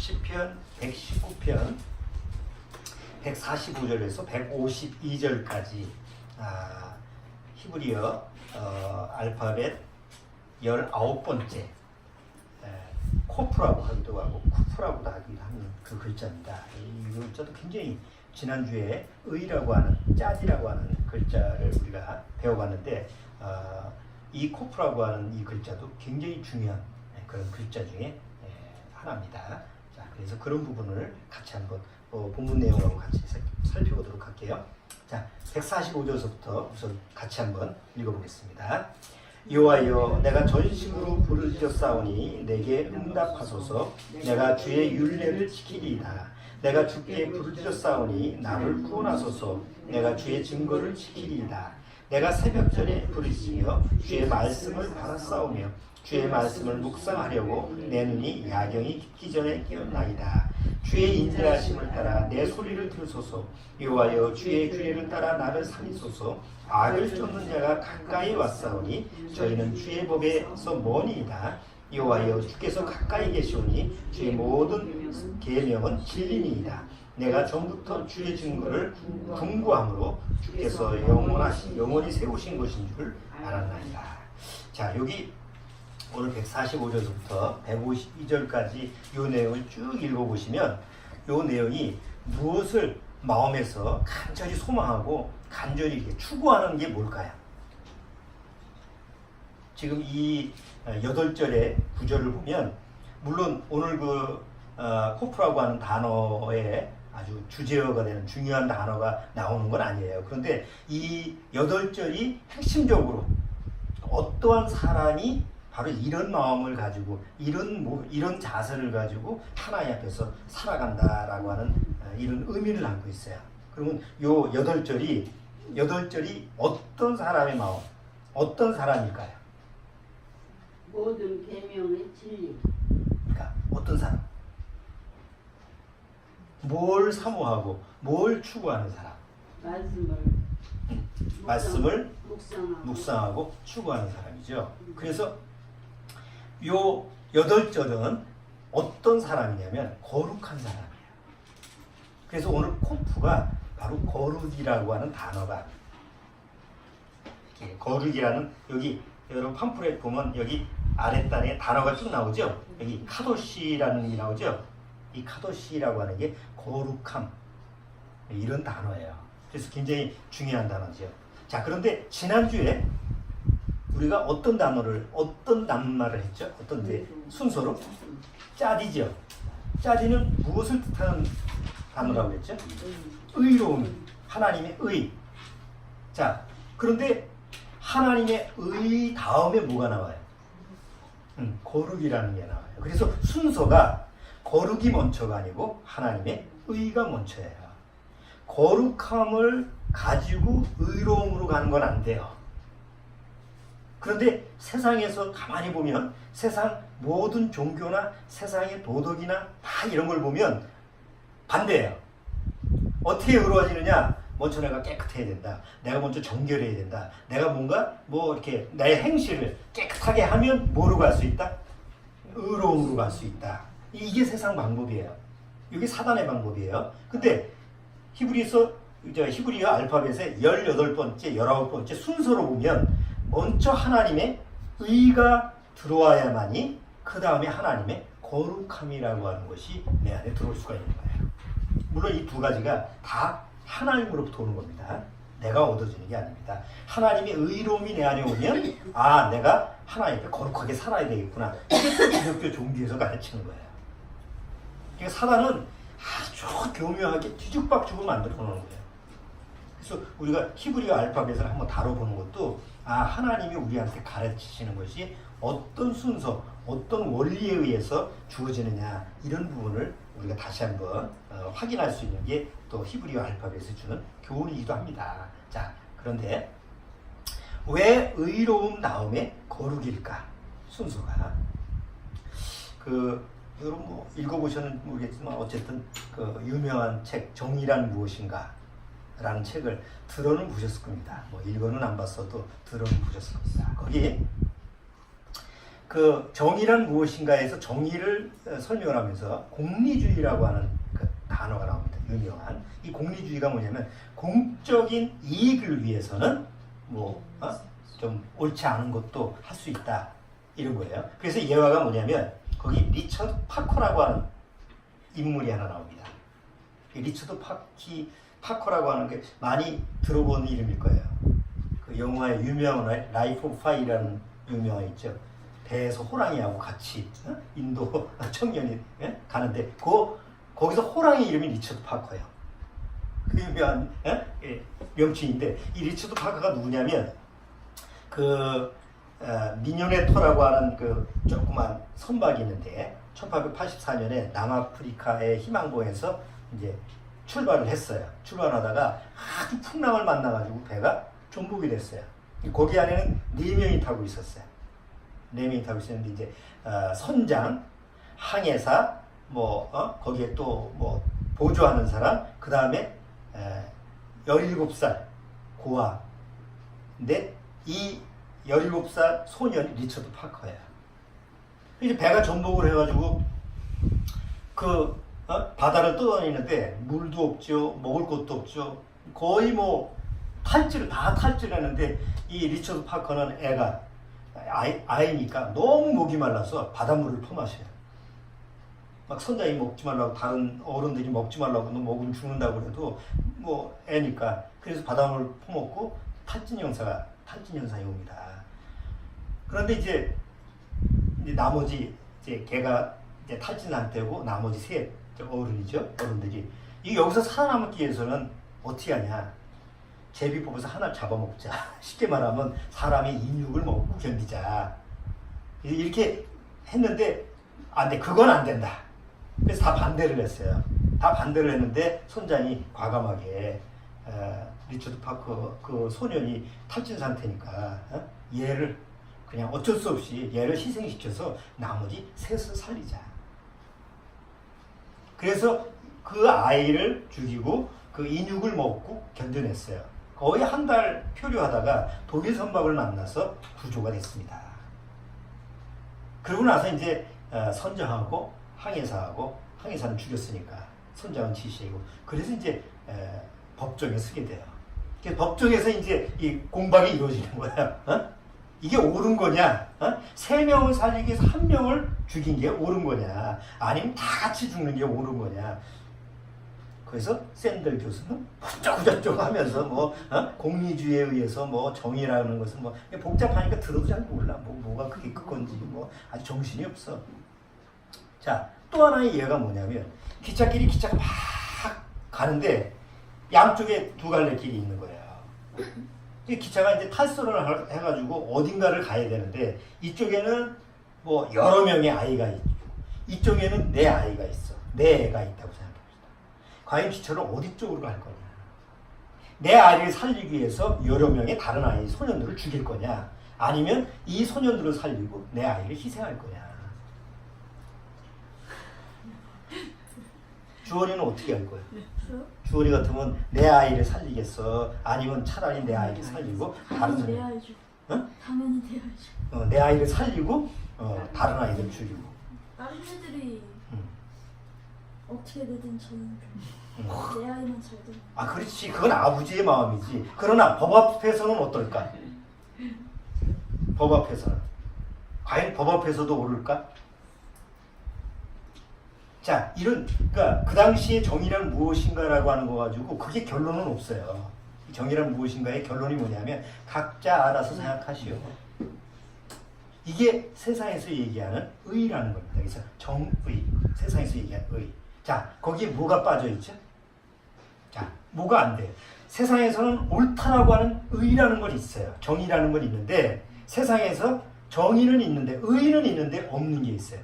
시편 119편 145절에서 152절까지 히브리어 알파벳 19번째 코프라고 하기도 하고 쿠프라고도 하기도 하는 그 글자입니다. 이 글자도 굉장히 지난주에 의라고 하는 짜지라고 하는 글자를 우리가 배워봤는데 이 코프라고 하는 이 글자도 굉장히 중요한 그런 글자 중에 하나입니다. 자, 그래서 그런 부분을 같이 한번 본문 내용하고 같이 살펴보도록 할게요. 자, 145절부터 우선 같이 한번 읽어보겠습니다. 여호와여, 내가 전심으로 부르짖었사오니 내게 응답하소서. 내가 주의 율례를 지키리이다. 내가 주께 부르짖었사오니 나를 구원하소서. 내가 주의 증거를 지키리이다. 내가 새벽전에 부르짖으며 주의 말씀을 받았사오며 주의 말씀을 묵상하려고 내 눈이 야경이 깊기 전에 깨었나이다. 주의 인자하심을 따라 내 소리를 들으소서. 여호와여, 주의 규례를 따라 나를 살리소서. 악을 쫓는 자가 가까이 왔사오니 저희는 주의 법에서 머니이다. 여호와여, 주께서 가까이 계시오니 주의 모든 계명은 진리니이다. 내가 전부터 주의 증거를 궁구함으로 주께서 영원히 세우신 것인 줄 알았나이다. 자, 여기 오늘 145절부터 152절까지 이 내용을 쭉 읽어보시면 이 내용이 무엇을 마음에서 간절히 소망하고 간절히 이렇게 추구하는 게 뭘까요? 지금 이 8절의 구절을 보면 물론 오늘 코프라고 하는 단어에 아주 주제어가 되는 중요한 단어가 나오는 건 아니에요. 그런데 이 8절이 핵심적으로 어떠한 사람이 바로 이런 마음을 가지고 이런 자세를 가지고 하나님 앞에서 살아간다라고 하는 이런 의미를 담고 있어요. 그러면 요 8절이 어떤 사람의 마음, 어떤 사람일까요? 모든 계명의 진리. 그러니까 어떤 사람? 뭘 사모하고 뭘 추구하는 사람? 말씀을 묵상하고 추구하는 사람이죠. 그래서 요 8절은 어떤 사람이냐면 거룩한 사람이에요. 그래서 오늘 코프가 바로 거룩이라고 하는 단어가 이렇게 거룩이라는 여기 여러분 팜플렛 보면 여기 아랫단에 단어가 쭉 나오죠. 여기 카도시라는 게 나오죠. 이 카도시라고 하는 게 거룩함 이런 단어예요. 그래서 굉장히 중요한 단어죠. 자, 그런데 지난주에 우리가 어떤 낱말을 했죠? 어떤 순서로? 짜디죠. 짜디는 무엇을 뜻하는 단어라고 했죠? 의로움, 하나님의 의. 자, 그런데 하나님의 의 다음에 뭐가 나와요? 거룩이라는 게 나와요. 그래서 순서가 거룩이 먼저가 아니고 하나님의 의가 먼저예요. 거룩함을 가지고 의로움으로 가는 건 안 돼요. 그런데 세상에서 가만히 보면 세상 모든 종교나 세상의 도덕이나 다 이런 걸 보면 반대예요. 어떻게 의로워지느냐? 먼저 내가 깨끗해야 된다. 내가 먼저 정결해야 된다. 내가 뭔가 이렇게 내 행실을 깨끗하게 하면 뭐로 갈 수 있다? 의로움으로 갈 수 있다. 이게 세상 방법이에요. 이게 사단의 방법이에요. 근데 히브리어 알파벳의 18번째, 19번째 순서로 보면 먼저 하나님의 의가 들어와야만이 그 다음에 하나님의 거룩함이라고 하는 것이 내 안에 들어올 수가 있는 거예요. 물론 이 두 가지가 다 하나님으로부터 오는 겁니다. 내가 얻어지는 게 아닙니다. 하나님의 의로움이 내 안에 오면 내가 하나님 앞에 거룩하게 살아야 되겠구나. 이게 기독교 종교에서 가르치는 거예요. 그러니까 사단은 아주 교묘하게 뒤죽박죽을 만들어 놓는 거예요. 그래서 우리가 히브리어 알파벳을 한번 다뤄보는 것도 하나님이 우리한테 가르치시는 것이 어떤 순서, 어떤 원리에 의해서 주어지느냐 이런 부분을 우리가 다시 한번 확인할 수 있는 게 또 히브리어 알파벳이 주는 교훈이기도 합니다. 자, 그런데 왜 의로움 다음에 거룩일까? 순서가 여러분 읽어보셨는지 모르겠지만 어쨌든 그 유명한 책 정의란 무엇인가 라는 책을 들어는 보셨을 겁니다. 읽어는 안 봤어도 들어는 보셨을 겁니다. 거기 그 정의란 무엇인가에서 정의를 설명을 하면서 공리주의라고 하는 그 단어가 나옵니다. 유명한 이 공리주의가 뭐냐면 공적인 이익을 위해서는 좀 옳지 않은 것도 할 수 있다 이런 거예요. 그래서 예화가 뭐냐면 거기 리처드 파커라고 하는 인물이 하나 나옵니다. 이 리처드 파커라고 하는 게 많이 들어본 이름일 거예요. 그 영화의 유명한 라이프 오브 파이라는 유명한 있죠. 배에서 호랑이하고 같이 인도 청년이 가는데 거기서 호랑이 이름이 리처드 파커예요. 그 유명한 명칭인데 이 리처드 파커가 누구냐면 그 미녀네토라고 하는 그 조그만 선박이 있는데 1884년에 남아프리카의 희망봉에서 이제 출발을 했어요. 출발하다가 아주 풍랑을 만나가지고 배가 전복이 됐어요. 거기 안에는 4명이 타고 있었어요. 4명이 타고 있었는데 이제 선장, 항해사, 거기에 또 보조하는 사람, 그 다음에 17살 고아. 근데 이 17살 소년이 리처드 파커예요. 이제 배가 전복을 해가지고 바다를 떠다니는데 물도 없죠, 먹을 것도 없죠. 거의 다 탈출하는데 이 리처드 파커는 애가 아이니까 너무 목이 말라서 바닷물을 퍼마셔요. 막 선장이 먹지 말라고 다른 어른들이 먹지 말라고 너 먹으면 죽는다고 그래도 애니까 그래서 바닷물을 퍼먹고 탈진 현상이 옵니다. 그런데 이제 나머지 걔가 이제 탈진 상태고 나머지 셋 어른들이 여기서 살아남기 위해서는 어떻게 하냐? 제비 뽑아서 하나 잡아먹자. 쉽게 말하면 사람의 인육을 먹고 견디자. 이렇게 했는데 그건 안 된다. 그래서 다 반대를 했어요. 다 반대를 했는데 선장이 과감하게 리처드 파커 그 소년이 탈진 상태니까 얘를 그냥 어쩔 수 없이 얘를 희생시켜서 나머지 셋을 살리자. 그래서 그 아이를 죽이고 그 인육을 먹고 견뎌냈어요. 거의 한 달 표류하다가 독일 선박을 만나서 구조가 됐습니다. 그러고 나서 이제 선장하고 항해사는 죽였으니까 선장은 지시고 그래서 이제 법정에 서게 돼요. 법정에서 이제 이 공방이 이루어지는 거야. 이게 옳은 거냐? 3명을 살리기 위해서 1명을 죽인 게 옳은 거냐? 아니면 다 같이 죽는 게 옳은 거냐? 그래서 샌들 교수는 어쩌고저쩌고 하면서 공리주의에 의해서 정의라는 것은 복잡하니까 들어도 잘 몰라. 뭐가 그게 그건지 아주 정신이 없어. 자, 또 하나의 예가 뭐냐면 기차가 막 가는데 양쪽에 두 갈래 길이 있는 거예요. 기차가 이제 탈선을 해가지고 어딘가를 가야 되는데 이쪽에는 여러 명의 아이가 있고 이쪽에는 내 아이가 있어. 내 애가 있다고 생각합니다. 과연 기차를 어디 쪽으로 갈 거냐? 내 아이를 살리기 위해서 여러 명의 다른 아이 소년들을 죽일 거냐? 아니면 이 소년들을 살리고 내 아이를 희생할 거냐? 주원이는 어떻게 할 거야? 주원이 같으면 내 아이를 살리겠어? 아니면 차라리 내 아이를 살리고 다른 내 아이죠. 당연히 내 아이죠. 내 아이를 살리고 다른 아이를 죽이고. 다른 애들이 어떻게 되든 저는 내 아이만 잘 되면. 그렇지. 그건 아버지의 마음이지. 그러나 법 앞에서는 어떨까? 법 앞에서는 과연 법 앞에서도 옳을까? 자, 그러니까 그 당시에 정의란 무엇인가라고 하는 거 가지고 그게 결론은 없어요. 정의란 무엇인가의 결론이 뭐냐면 각자 알아서 생각하시오. 이게 세상에서 얘기하는 의라는 겁니다. 그래서 정의, 세상에서 얘기하는 의. 자, 거기에 뭐가 빠져 있죠? 자, 뭐가 안 돼요? 세상에서는 옳다라고 하는 의라는 건 있어요. 정의라는 건 있는데 세상에서 정의는 있는데 의는 있는데 없는 게 있어요.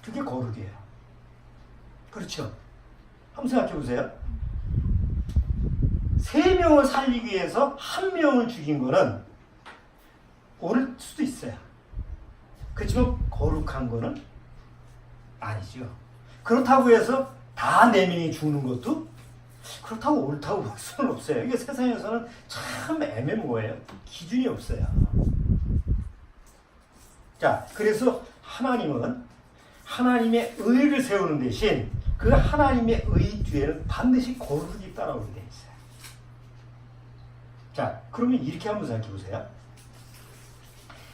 그게 거룩이에요. 그렇죠? 한번 생각해 보세요. 3명을 살리기 위해서 1명을 죽인 거는 옳을 수도 있어요. 그렇지만 거룩한 거는 아니죠. 그렇다고 해서 다 4명이 죽는 것도 그렇다고 옳다고 볼 수는 없어요. 이게 세상에서는 참 애매모호해요. 기준이 없어요. 자, 그래서 하나님은 하나님의 의를 세우는 대신 그 하나님의 의 뒤에는 반드시 거룩이 따라오게 돼 있어요. 자, 그러면 이렇게 한번 생각해 보세요.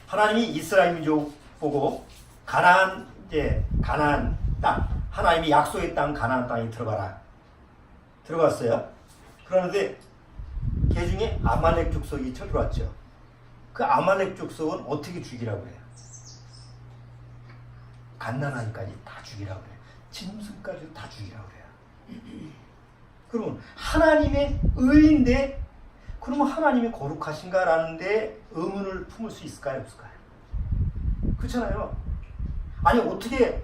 하나님이 이스라엘 민족 보고 가나안 땅, 하나님이 약속의 땅 가나안 땅에 들어가라. 들어갔어요. 그런데 그 중에 아말렉 족속이 쳐들어왔죠. 그 아말렉 족속은 어떻게 죽이라고 해요? 갓난아기까지 다 죽이라고 해요. 짐승까지도 다 죽이라고 해요. 그러면 하나님의 의인데 그러면 하나님이 거룩하신가라는데 의문을 품을 수 있을까요? 없을까요? 그렇잖아요. 아니 어떻게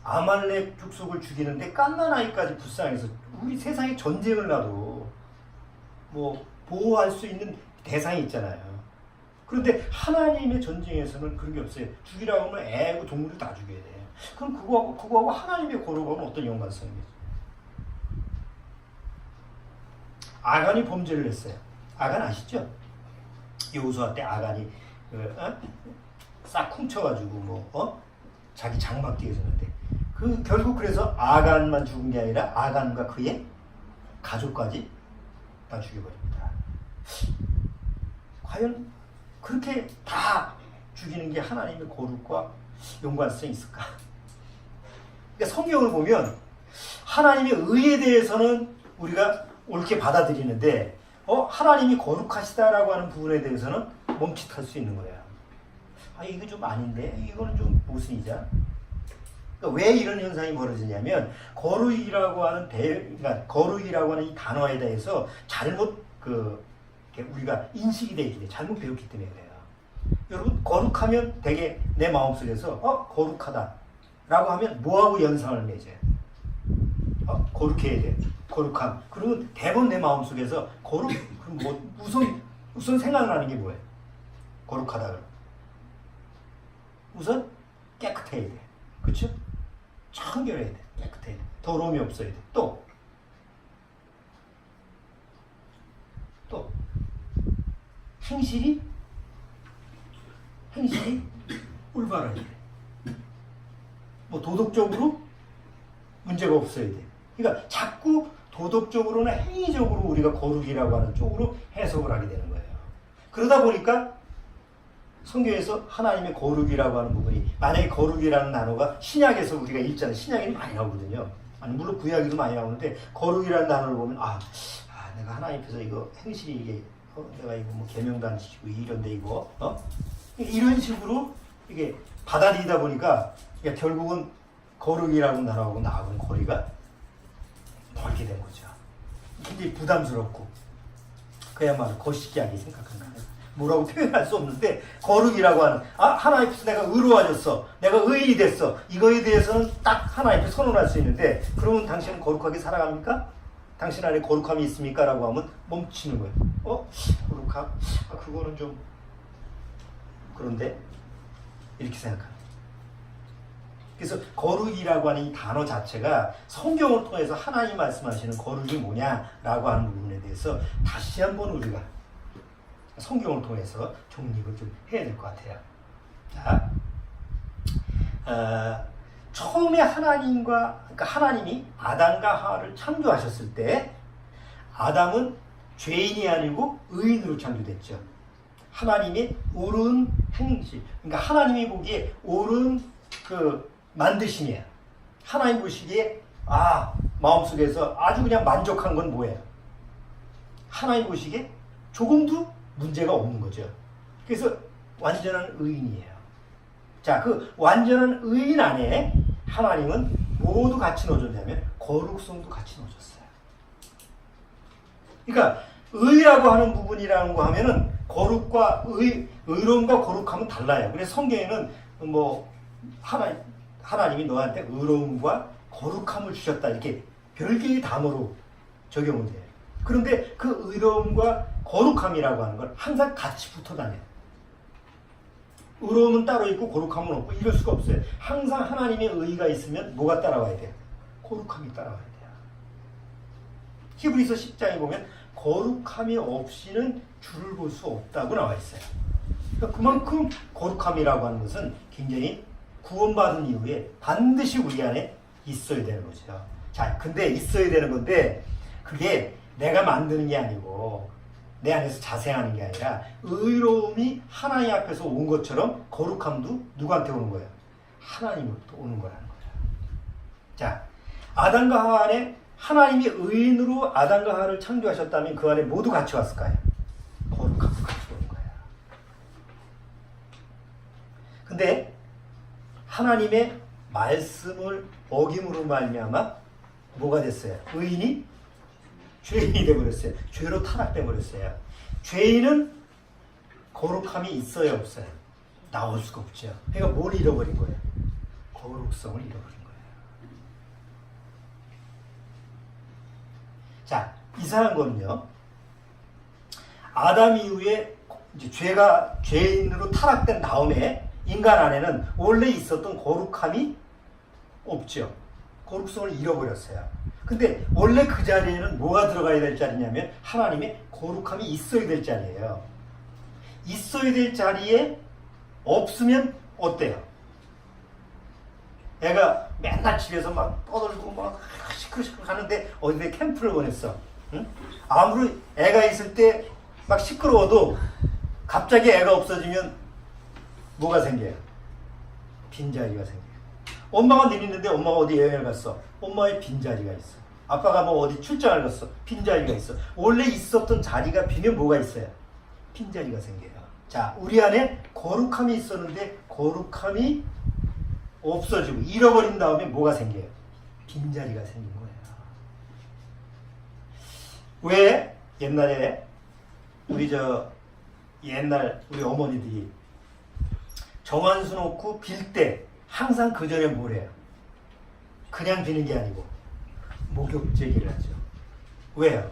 아말렉 족속을 죽이는데 갓난아기까지 불쌍해서 우리 세상에 전쟁을 나도 뭐 보호할 수 있는 대상이 있잖아요. 그런데 하나님의 전쟁에서는 그런 게 없어요. 죽이라고 하면 애고 동물을 다 죽여야 돼요. 그럼 그거하고 하나님의 거룩하고는 어떤 연관성이겠어요? 아간이 범죄를 했어요. 아간 아시죠? 여호수아 때 아간이 싹 훔쳐가지고 자기 장막 뒤에 섰는데 결국 그래서 아간만 죽은 게 아니라 아간과 그의 가족까지 다 죽여버립니다. 과연 그렇게 다 죽이는 게 하나님의 거룩과 연관성이 있을까? 그러니까 성경을 보면 하나님의 의에 대해서는 우리가 옳게 받아들이는데 하나님이 거룩하시다라고 하는 부분에 대해서는 멈칫할 수 있는 거예요. 이거 좀 아닌데? 이거는 좀 모순이자. 그러니까 왜 이런 현상이 벌어지냐면 거룩이라고 하는 그러니까 거룩이라고 하는 이 단어에 대해서 잘못 우리가 인식이 되어 있기 때문에 잘못 배웠기 때문에 그래요. 여러분 거룩하면 되게 내 마음속에서 거룩하다 라고 하면 뭐하고 연상을 맺어요? 거룩해야 돼. 거룩함. 그러면 대부분 내 마음속에서 거룩 그럼 뭐 우선 생각나는 게 뭐예요? 거룩하다. 우선 깨끗해야 돼. 그렇죠? 청결해야 돼. 깨끗해야 돼. 더러움이 없어야 돼. 또 행실이 올바라야 돼. 뭐 도덕적으로 문제가 없어야 돼. 그러니까 자꾸 도덕적으로나 행위적으로 우리가 거룩이라고 하는 쪽으로 해석을 하게 되는 거예요. 그러다 보니까 성경에서 하나님의 거룩이라고 하는 부분이 만약에 거룩이라는 단어가 신약에서 우리가 읽잖아요. 신약에는 많이 나오거든요. 아니 물론 구약에도 많이 나오는데 거룩이라는 단어를 보면 내가 하나님 앞에서 이거 행실이 이게 내가 이거 뭐 계명도 안 지키고 이런데 이거 이런 식으로 이게 받아들이다 보니까 결국은 거룩이라는 단어하고 나하고는 거리가 멀게 된 거죠. 굉장히 부담스럽고 그야말로 거시기하게 생각한 거예요. 뭐라고 표현할 수 없는데 거룩이라고 하는 하나님 앞에서 내가 의로워졌어. 내가 의인이 됐어. 이거에 대해서는 딱 하나님 앞에 선언할 수 있는데 그러면 당신은 거룩하게 살아갑니까? 당신 안에 거룩함이 있습니까? 라고 하면 멈추는 거예요. 거룩함? 그거는 좀 그런데 이렇게 생각합니다. 그래서 거룩이라고 하는 이 단어 자체가 성경을 통해서 하나님 말씀하시는 거룩이 뭐냐라고 하는 부분에 대해서 다시 한번 우리가 성경을 통해서 정립을 좀 해야 될 것 같아요. 자, 처음에 그러니까 하나님이 아담과 하와를 창조하셨을 때 아담은 죄인이 아니고 의인으로 창조됐죠. 하나님의 옳은 행실, 그러니까 하나님이 보기에 옳은 만드심이에요. 하나님 보시기에 마음속에서 아주 그냥 만족한 건 뭐예요? 하나님 보시기에 조금도 문제가 없는 거죠. 그래서 완전한 의인이에요. 자, 그 완전한 의인 안에 하나님은 모두 같이 넣어줬냐면 거룩성도 같이 넣어줬어요. 그러니까 의라고 하는 부분이라는 거 하면은 거룩과 의로움과 거룩함은 달라요. 그래서 성경에는 하나님이 너한테 의로움과 거룩함을 주셨다 이렇게 별개의 단어로 적용을 돼요. 그런데 그 의로움과 거룩함이라고 하는 건 항상 같이 붙어 다녀요. 의로움은 따로 있고 거룩함은 없고 이럴 수가 없어요. 항상 하나님의 의가 있으면 뭐가 따라와야 돼요? 거룩함이 따라와야 돼요. 히브리서 10장에 보면 거룩함이 없이는 주를 볼 수 없다고 나와 있어요. 그러니까 그만큼 거룩함이라고 하는 것은 굉장히 구원받은 이후에 반드시 우리 안에 있어야 되는 거죠. 자, 근데 있어야 되는 건데 그게 내가 만드는 게 아니고 내 안에서 자생하는 게 아니라 의로움이 하나님 앞에서 온 것처럼 거룩함도 누구한테 오는 거예요? 하나님으로부터 오는 거라는 거예요. 자, 아담과 하와 안에 하나님이 의인으로 아담과 하와를 창조하셨다면 그 안에 모두 같이 왔을까요? 거룩함도 같이 오는 거예요. 근데 하나님의 말씀을 어김으로 말미암아 뭐가 됐어요? 의인이 죄인이 되어버렸어요. 죄로 타락되어버렸어요. 죄인은 거룩함이 있어요, 없어요? 나올 수가 없죠. 그러니까 뭘 잃어버린 거예요? 거룩성을 잃어버린 거예요. 자, 이상한 거는요. 아담 이후에 이제 죄인으로 타락된 다음에 인간 안에는 원래 있었던 거룩함이 없죠. 거룩성을 잃어버렸어요. 근데 원래 그 자리에는 뭐가 들어가야 될 자리냐면 하나님의 거룩함이 있어야 될 자리예요. 있어야 될 자리에 없으면 어때요? 애가 맨날 집에서 막 떠들고 막 시끌시끌 하는데 어디에 캠프를 보냈어. 응? 아무리 애가 있을 때 막 시끄러워도 갑자기 애가 없어지면 뭐가 생겨요? 빈자리가 생겨요. 엄마가 늘 있는데 엄마가 어디 여행을 갔어. 엄마의 빈자리가 있어. 아빠가 뭐 어디 출장을 갔어. 빈자리가 있어. 원래 있었던 자리가 비면 뭐가 있어요? 빈자리가 생겨요. 자, 우리 안에 거룩함이 있었는데 거룩함이 없어지고 잃어버린 다음에 뭐가 생겨요? 빈자리가 생긴 거예요. 왜 옛날에 옛날 우리 어머니들이 정한수 놓고 빌 때 항상 그 전에 뭘 해요? 그냥 비는 게 아니고 목욕제기를 하죠. 왜요?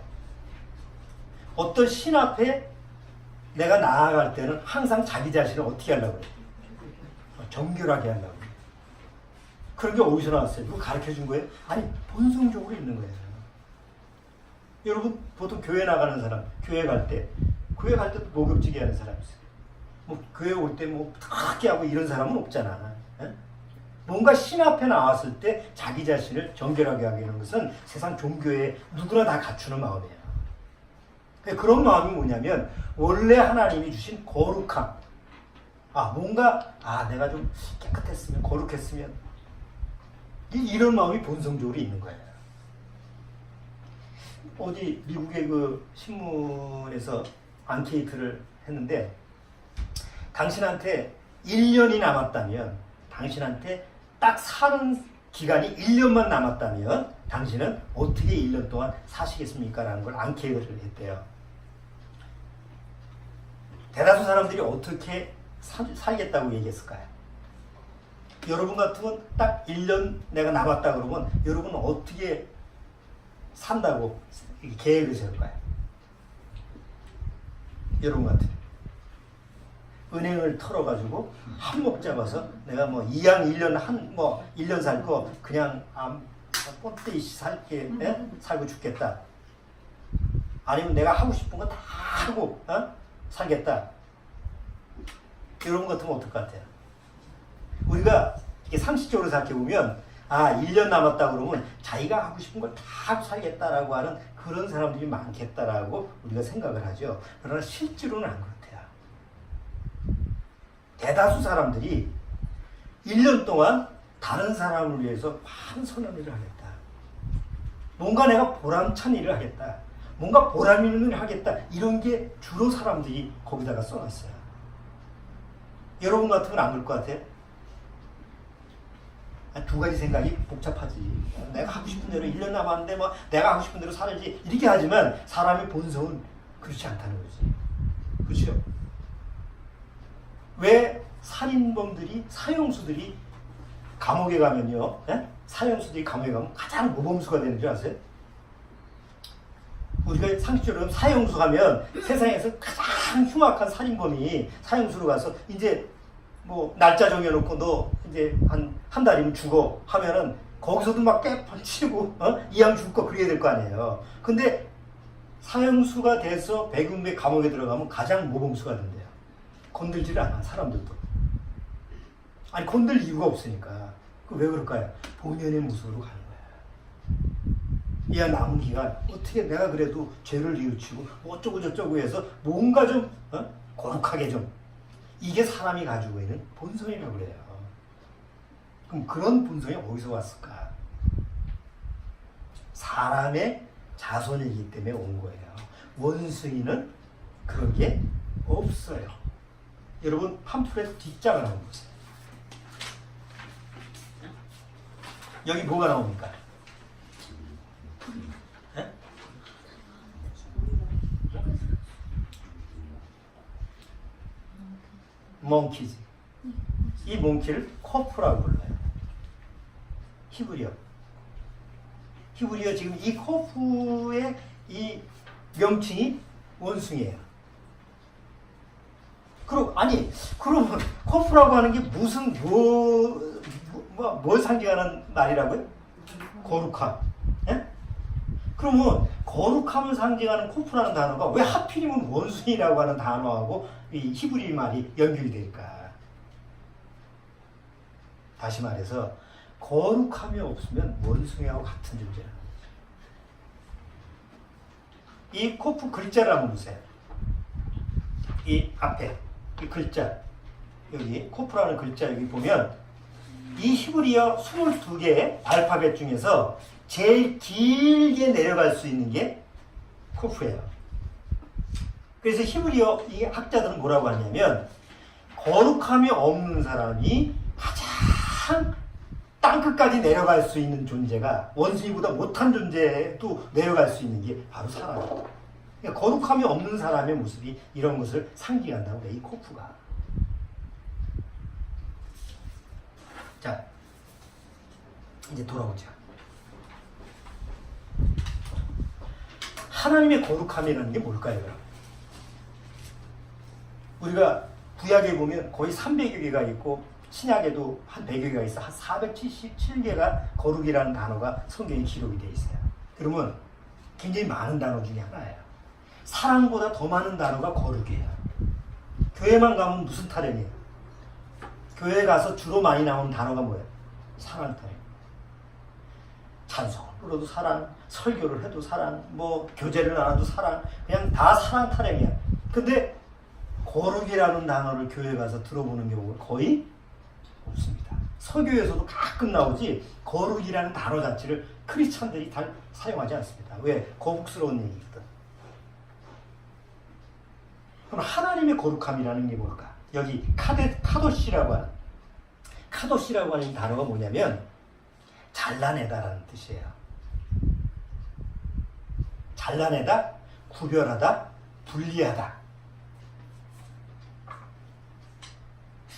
어떤 신 앞에 내가 나아갈 때는 항상 자기 자신을 어떻게 하려고 해요? 정결하게 하려고 해요. 그런 게 어디서 나왔어요? 누가 가르쳐 준 거예요? 아니, 본성적으로 있는 거예요. 여러분, 보통 교회 나가는 사람, 교회 갈 때도 목욕제기 하는 사람 있어요. 뭐 교회 올 때 뭐 특하게 하고 이런 사람은 없잖아. 에? 뭔가 신 앞에 나왔을 때 자기 자신을 정결하게 하게 하는 것은 세상 종교에 누구나 다 갖추는 마음이에요. 그런 마음이 뭐냐면 원래 하나님이 주신 거룩함. 내가 좀 깨끗했으면, 거룩했으면, 이런 마음이 본성적으로 있는 거예요. 어디 미국의 그 신문에서 앙케이트를 했는데 당신한테 1년이 남았다면, 당신한테 딱 사는 기간이 1년만 남았다면 당신은 어떻게 1년 동안 사시겠습니까? 라는 걸 앙케이트를 했대요. 대다수 사람들이 어떻게 살겠다고 얘기했을까요? 여러분 같으면 딱 1년 내가 남았다 그러면 여러분은 어떻게 산다고 계획을 세울까요? 여러분 같으면 은행을 털어가지고 한몫 잡아서 내가 뭐 이양 1년 살 거 그냥 뻔데이 살게 살고 죽겠다. 아니면 내가 하고 싶은 거 다 하고 살겠다. 여러분 같으면 어떨 것 같아요? 우리가 이렇게 상식적으로 생각해보면 1년 남았다 그러면 자기가 하고 싶은 걸 다 하고 살겠다라고 하는 그런 사람들이 많겠다라고 우리가 생각을 하죠. 그러나 실제로는 안 그렇대요. 대다수 사람들이 1년 동안 다른 사람을 위해서 많은 선한 일을 하겠다. 뭔가 내가 보람찬 일을 하겠다. 뭔가 보람 있는 일을 하겠다. 이런 게 주로 사람들이 거기다가 써놨어요. 여러분 같으면 안 그럴 것 같아요? 두 가지 생각이 복잡하지. 내가 하고 싶은 대로 1년 남았는데 내가 하고 싶은 대로 살지. 이렇게 하지만 사람의 본성은 그렇지 않다는 거지. 그렇죠? 왜 살인범들이, 사형수들이 감옥에 가면요. 사형수들이 감옥에 가면 가장 모범수가 되는 줄 아세요? 우리가 상식적으로 사형수 가면 세상에서 가장 흉악한 살인범이 사형수로 가서 이제 뭐 날짜 정해놓고 너 이제 한 달이면 죽어 하면은 거기서도 막 깨판 치고 이왕 죽을 거 그래야 될 거 아니에요. 근데 사형수가 돼서 배경배 감옥에 들어가면 가장 모범수가 된대요. 건들지를 않아, 사람들도. 아니, 건들 이유가 없으니까. 그 왜 그럴까요? 본연의 모습으로 가는 거야. 야, 남은 기간 어떻게 내가 그래도 죄를 뉘우치고 뭐 어쩌고 저쩌고 해서 뭔가 좀 거룩하게 좀, 이게 사람이 가지고 있는 본성이라고 그래요. 그럼 그런 본성이 어디서 왔을까? 사람의 자손이기 때문에 온 거예요. 원숭이는 그런 게 없어요. 여러분 팜플렛 뒷장을 한번 보세요. 여기 뭐가 나옵니까? 네? 몽키지. 이 몽키를 코프라고 불러요. 히브리어. 히브리어 지금 이 코프의 이 명칭이 원숭이에요. 그러면 코프라고 하는 게 무슨 뭘 상징하는 말이라고요? 거룩함. 예? 그러면 거룩함을 상징하는 코프라는 단어가 왜 하필이면 원숭이라고 하는 단어하고 이 히브리 말이 연결이 될까? 다시 말해서 거룩함이 없으면 원숭이하고 같은 존재라는 거죠. 이 코프 글자를 한번 보세요. 이 앞에 이 글자, 여기 코프라는 글자 여기 보면 이 히브리어 22개의 알파벳 중에서 제일 길게 내려갈 수 있는 게 코프예요. 그래서 히브리어 이 학자들은 뭐라고 하냐면 거룩함이 없는 사람이 가장 땅끝까지 내려갈 수 있는 존재가, 원숭이보다 못한 존재도 내려갈 수 있는 게 바로 사람이에요. 그러니까 거룩함이 없는 사람의 모습이 이런 것을 상징한다고 해요. 이 코프가. 자, 이제 돌아오자. 하나님의 거룩함이라는 게 뭘까요? 우리가 구약에 보면 거의 300여 개가 있고 신약에도 한 100여 개가 있어. 한 477개가 거룩이라는 단어가 성경에 기록이 되어 있어요. 그러면 굉장히 많은 단어 중에 하나예요. 사랑보다 더 많은 단어가 거룩이에요. 교회만 가면 무슨 타령이에요? 교회 가서 주로 많이 나오는 단어가 뭐예요? 사랑 타령. 찬송을 불러도 사랑, 설교를 해도 사랑, 뭐 교제를 나눠도 사랑, 그냥 다 사랑 타령이야. 근데 거룩이라는 단어를 교회 가서 들어보는 경우가 거의 없습니다. 설교에서도 가끔 나오지 거룩이라는 단어 자체를 크리스찬들이 잘 사용하지 않습니다. 왜? 거북스러운 얘기거든. 그럼 하나님의 거룩함이라는 게 뭘까? 여기 카도시라고 하는 이 단어가 뭐냐면 잘라내다라는 뜻이에요. 잘라내다, 구별하다, 분리하다.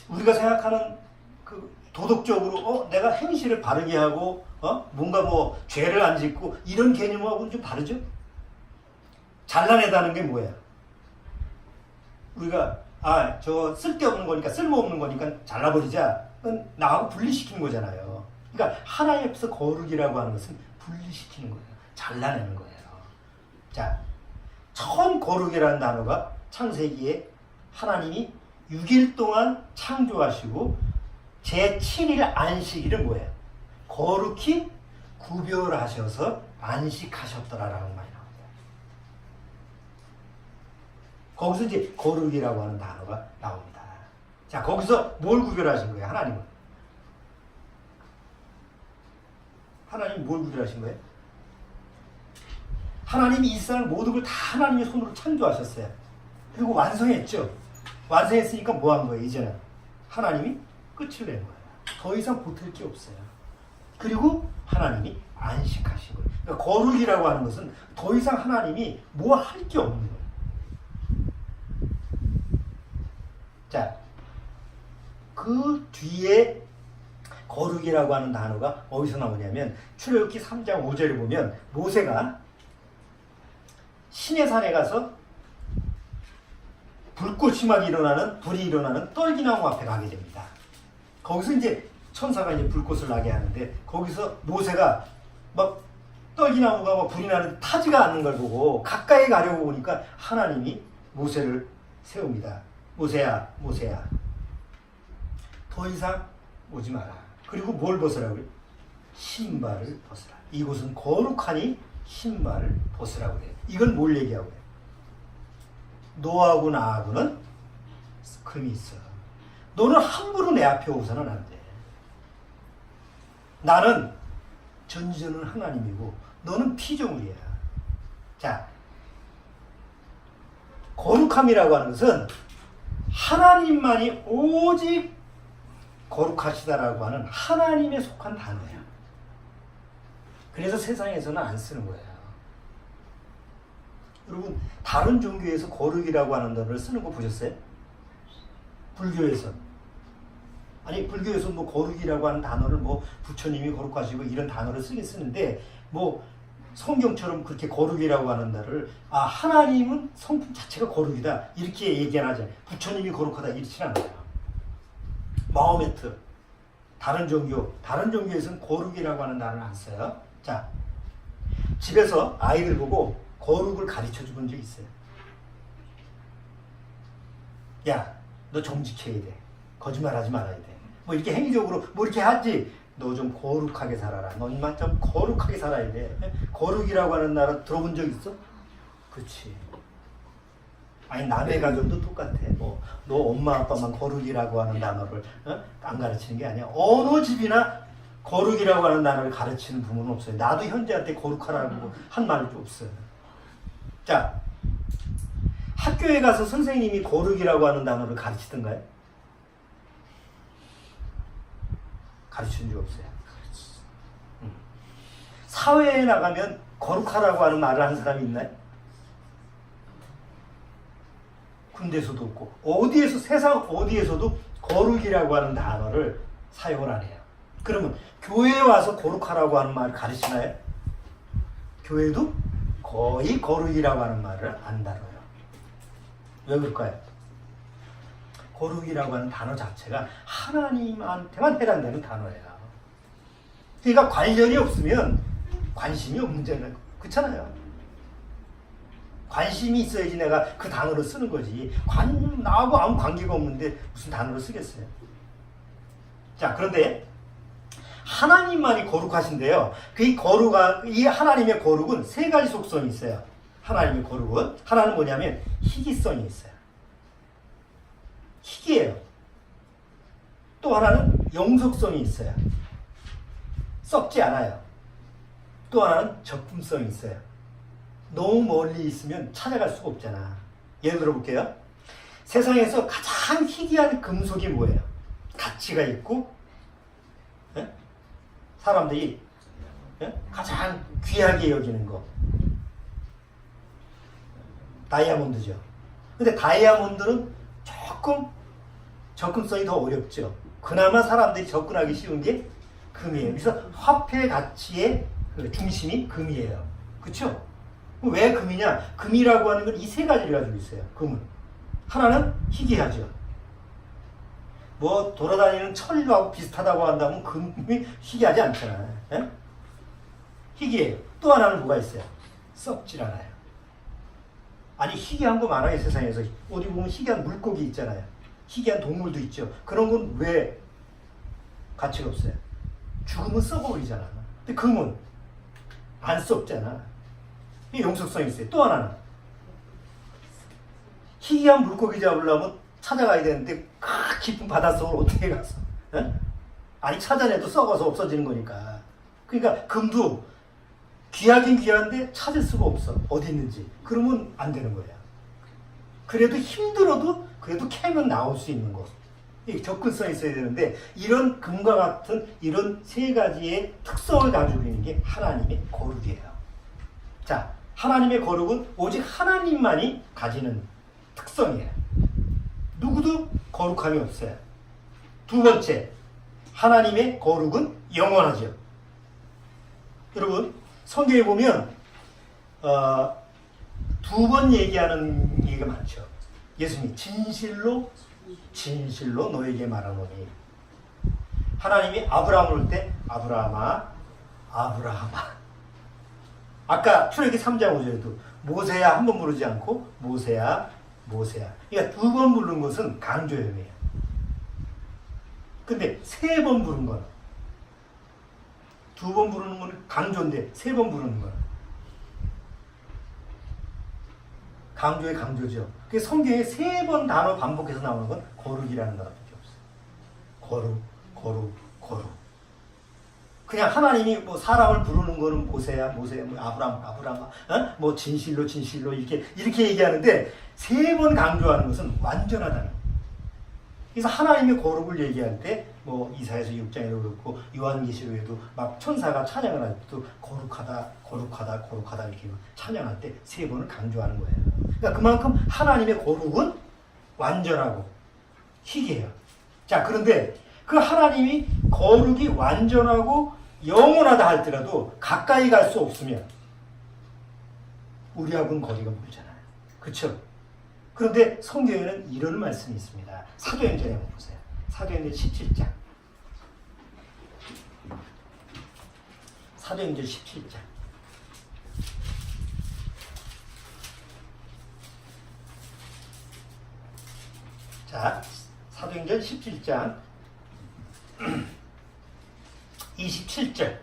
우리가 생각하는 그 도덕적으로 내가 행실을 바르게 하고 뭔가 뭐 죄를 안 짓고 이런 개념하고는 좀 다르죠? 잘라내다는 게 뭐예요? 우리가 저 쓸데없는 거니까, 쓸모없는 거니까 잘라버리자. 그건 나하고 분리시키는 거잖아요. 그러니까 하나님 앞에서 거룩이라고 하는 것은 분리시키는 거예요. 잘라내는 거예요. 자, 처음 거룩이라는 단어가 창세기에 하나님이 6일 동안 창조하시고 제7일 안식일은 뭐예요? 거룩히 구별하셔서 안식하셨더라라는 말이 나옵니다. 거기서 이제 거룩이라고 하는 단어가 나옵니다. 자, 거기서 뭘 구별하신 거예요? 하나님은. 하나님이 뭘 구별하신 거예요? 하나님이 이 세상 모든 걸 다 하나님의 손으로 창조하셨어요. 그리고 완성했죠. 완성했으니까 뭐 한 거예요? 이제는 하나님이 끝을 낸 거예요. 더 이상 보탤 게 없어요. 그리고 하나님이 안식하신 거예요. 그러니까 거룩이라고 하는 것은 더 이상 하나님이 뭐 할 게 없는 거예요. 자, 그 뒤에 거룩이라고 하는 단어가 어디서 나오냐면 출애굽기 3장 5절을 보면 모세가 시내산에 가서 불꽃이 막 불이 일어나는 떨기나무 앞에 가게 됩니다. 거기서 이제 천사가 이제 불꽃을 나게 하는데, 거기서 모세가 막 떨기나무가 막 불이 나는데 타지가 않는 걸 보고 가까이 가려고 보니까 하나님이 모세를 세웁니다. 모세야, 모세야. 더 이상 오지 마라. 그리고 뭘 벗으라고 그래? 신발을 벗으라. 이곳은 거룩하니 신발을 벗으라고 그래. 이건 뭘 얘기하고 그래? 너하고 나하고는 금이 있어. 너는 함부로 내 앞에 오서는 안 돼. 나는 전지전은 하나님이고 너는 피조물이야. 자, 거룩함이라고 하는 것은 하나님만이 오직 거룩하시다라고 하는 하나님에 속한 단어야. 그래서 세상에서는 안 쓰는 거예요. 여러분, 다른 종교에서 거룩이라고 하는 단어를 쓰는 거 보셨어요? 불교에서. 아니, 불교에서 뭐 거룩이라고 하는 단어를 뭐 부처님이 거룩하시고 이런 단어를 쓰긴 쓰는데, 뭐 성경처럼 그렇게 거룩이라고 하는 단어를, 아, 하나님은 성품 자체가 거룩이다, 이렇게 얘기는 하잖아요. 부처님이 거룩하다, 이렇지는 않아요. 마호메트, 다른 종교에서는 거룩이라고 하는 단어를 안 써요. 자, 집에서 아이들 보고 거룩을 가르쳐 준 적 있어요. 야, 너 정직해야 돼. 거짓말하지 말아야 돼. 뭐 이렇게 행위적으로 뭐 이렇게 하지. 너 좀 거룩하게 살아라. 너만 좀 거룩하게 살아야 돼. 거룩이라고 하는 나라 들어본 적 있어? 그렇지. 아니, 남의 가정도 똑같아. 뭐 너 엄마 아빠만 거룩이라고 하는 단어를 안 가르치는 게 아니야. 어느 집이나 거룩이라고 하는 단어를 가르치는 부모는 없어요. 나도 현재한테 거룩하라고 한 말도 없어요. 자, 학교에 가서 선생님이 거룩이라고 하는 단어를 가르치던가요? 가르치는 적 없어요. 사회에 나가면 거룩하라고 하는 말을 하는 사람이 있나요? 군대에서도 없고, 어디에서, 세상 어디에서도 거룩이라고 하는 단어를 사용을 안 해요. 그러면 교회에 와서 거룩하라고 하는 말을 가르치나요? 교회도 거의 거룩이라고 하는 말을 안 다뤄요. 왜 그럴까요? 거룩이라고 하는 단어 자체가 하나님한테만 해당되는 단어예요. 그러니까 관련이 없으면 관심이 없는 잖아요. 그렇잖아요. 관심이 있어야지 내가 그 단어를 쓰는 거지. 나하고 아무 관계가 없는데 무슨 단어를 쓰겠어요. 자, 그런데 하나님만이 거룩하신데요. 이 하나님의 거룩은 세 가지 속성이 있어요. 하나님의 거룩은 하나는 뭐냐면 희귀성이 있어요. 희귀해요. 또 하나는 영속성이 있어요. 썩지 않아요. 또 하나는 적품성이 있어요. 너무 멀리 있으면 찾아갈 수가 없잖아. 예를 들어 볼게요. 세상에서 가장 희귀한 금속이 뭐예요? 가치가 있고, 예? 사람들이 가장 귀하게 여기는 거. 다이아몬드죠. 근데 다이아몬드는 조금 접근성이 더 어렵죠. 그나마 사람들이 접근하기 쉬운 게 금이에요. 그래서 화폐 가치의 중심이 금이에요. 그렇죠? 왜 금이냐? 금이라고 하는 건 이 세 가지를 가지고 있어요. 금은. 하나는 희귀하죠. 뭐 돌아다니는 철하고 비슷하다고 한다면 금이 희귀하지 않잖아요. 예? 희귀해요. 또 하나는 뭐가 있어요? 썩질 않아요. 아니, 희귀한 거 많아요. 세상에서. 어디 보면 희귀한 물고기 있잖아요. 희귀한 동물도 있죠. 그런 건 왜 가치가 없어요? 죽으면 썩어버리잖아. 근데 금은 안 썩잖아. 이 영속성이 있어요. 또 하나는 희귀한 물고기 잡으려면 찾아가야 되는데 깊은 바닷속을 어떻게 가서, 에? 아니, 찾아내도 썩어서 없어지는 거니까. 그러니까 금도 귀하긴 귀한데 찾을 수가 없어. 어디 있는지. 그러면 안 되는 거야. 그래도 힘들어도 그래도 캐면 나올 수 있는 것. 이 접근성이 있어야 되는데, 이런 금과 같은 이런 세 가지의 특성을 가지고 있는 게 하나님의 거룩이에요. 자, 하나님의 거룩은 오직 하나님만이 가지는 특성이에요. 누구도 거룩함이 없어요. 두 번째, 하나님의 거룩은 영원하죠. 여러분, 성경에 보면 두 번 얘기하는 얘기가 많죠. 예수님이 진실로 너에게 말하노니. 하나님이 아브라함을 올 때 아브라함아. 아까 출애기 3장 5절에도 모세야 한 번 부르지 않고 모세야 모세야. 그러니까 2번 부른 것은 강조형이에요. 근데 3번 부른 건 2번 부르는 건 강조인데 3번 부르는 건 강조의 강조죠. 그 성경에 3번 단어 반복해서 나오는 건 거룩이라는 단어밖에 없어요. 거룩. 그냥 하나님이 뭐 사람을 부르는 거는 모세야, 뭐 아브람, 뭐 진실로 이렇게 얘기하는데 3번 강조하는 것은 완전하다는 거예요. 그래서 하나님의 거룩을 얘기할 때 뭐 이사야서 6장에도 그렇고 요한계시록에도 막 천사가 찬양을 할 때도 거룩하다 이렇게 찬양할 때 3번을 강조하는 거예요. 그러니까 그만큼 하나님의 거룩은 완전하고 희귀해요. 자, 그런데 그 하나님이 거룩이 완전하고 영원하다 할지라도 가까이 갈 수 없으면 우리하고는 거리가 멀잖아요. 그렇죠? 그런데 성경에는 이런 말씀이 있습니다. 사도행전에 한번 보세요. 사도행전 17장. 사도행전 17장. 자, 사도행전 17장 27절.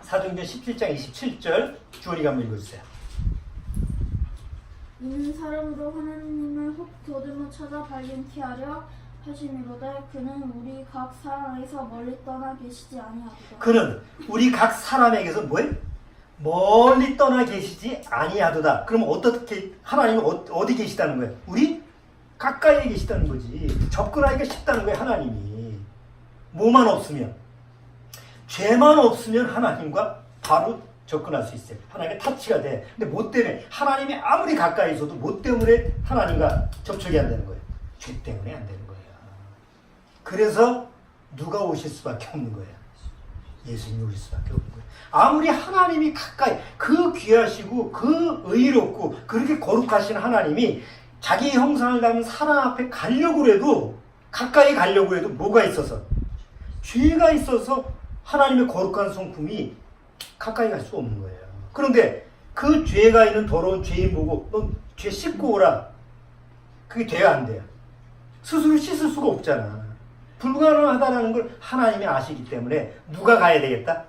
사도행전 17장 27절 주원이가 한번 읽어주세요. 이는 사람으로 하나님을 혹 더듬어 찾아 발견케 하려 하심이로되 그는 우리 각 사람에게서 멀리 떠나 계시지 아니하도다. 그는 우리 각 사람에게서 뭐예요? 멀리 떠나 계시지 아니하도다. 그럼 어떻게 하나님은 어디 계시다는 거예요? 우리 가까이에 계시다는 거지. 접근하기가 쉽다는 거예요. 하나님이. 뭐만 없으면, 죄만 없으면 하나님과 바로 접근할 수 있어요. 하나님의 타치가 돼. 근데 뭐 때문에? 하나님이 아무리 가까이 있어도 뭐 때문에 하나님과 접촉이 안 되는 거예요? 죄 때문에 안 되는 거예요. 그래서 누가 오실 수밖에 없는 거예요. 예수님이 오실 수밖에 없는 거예요. 아무리 하나님이 가까이, 그 귀하시고 그 의롭고 그렇게 거룩하신 하나님이 자기 형상을 담은 사람 앞에 가려고 해도, 가까이 가려고 해도 뭐가 있어서? 죄가 있어서 하나님의 거룩한 성품이 가까이 갈 수 없는 거예요. 그런데 그 죄가 있는 더러운 죄인 보고 너 죄 씻고 오라. 그게 돼야 안 돼요. 스스로 씻을 수가 없잖아. 불가능하다는 걸 하나님이 아시기 때문에 누가 가야 되겠다?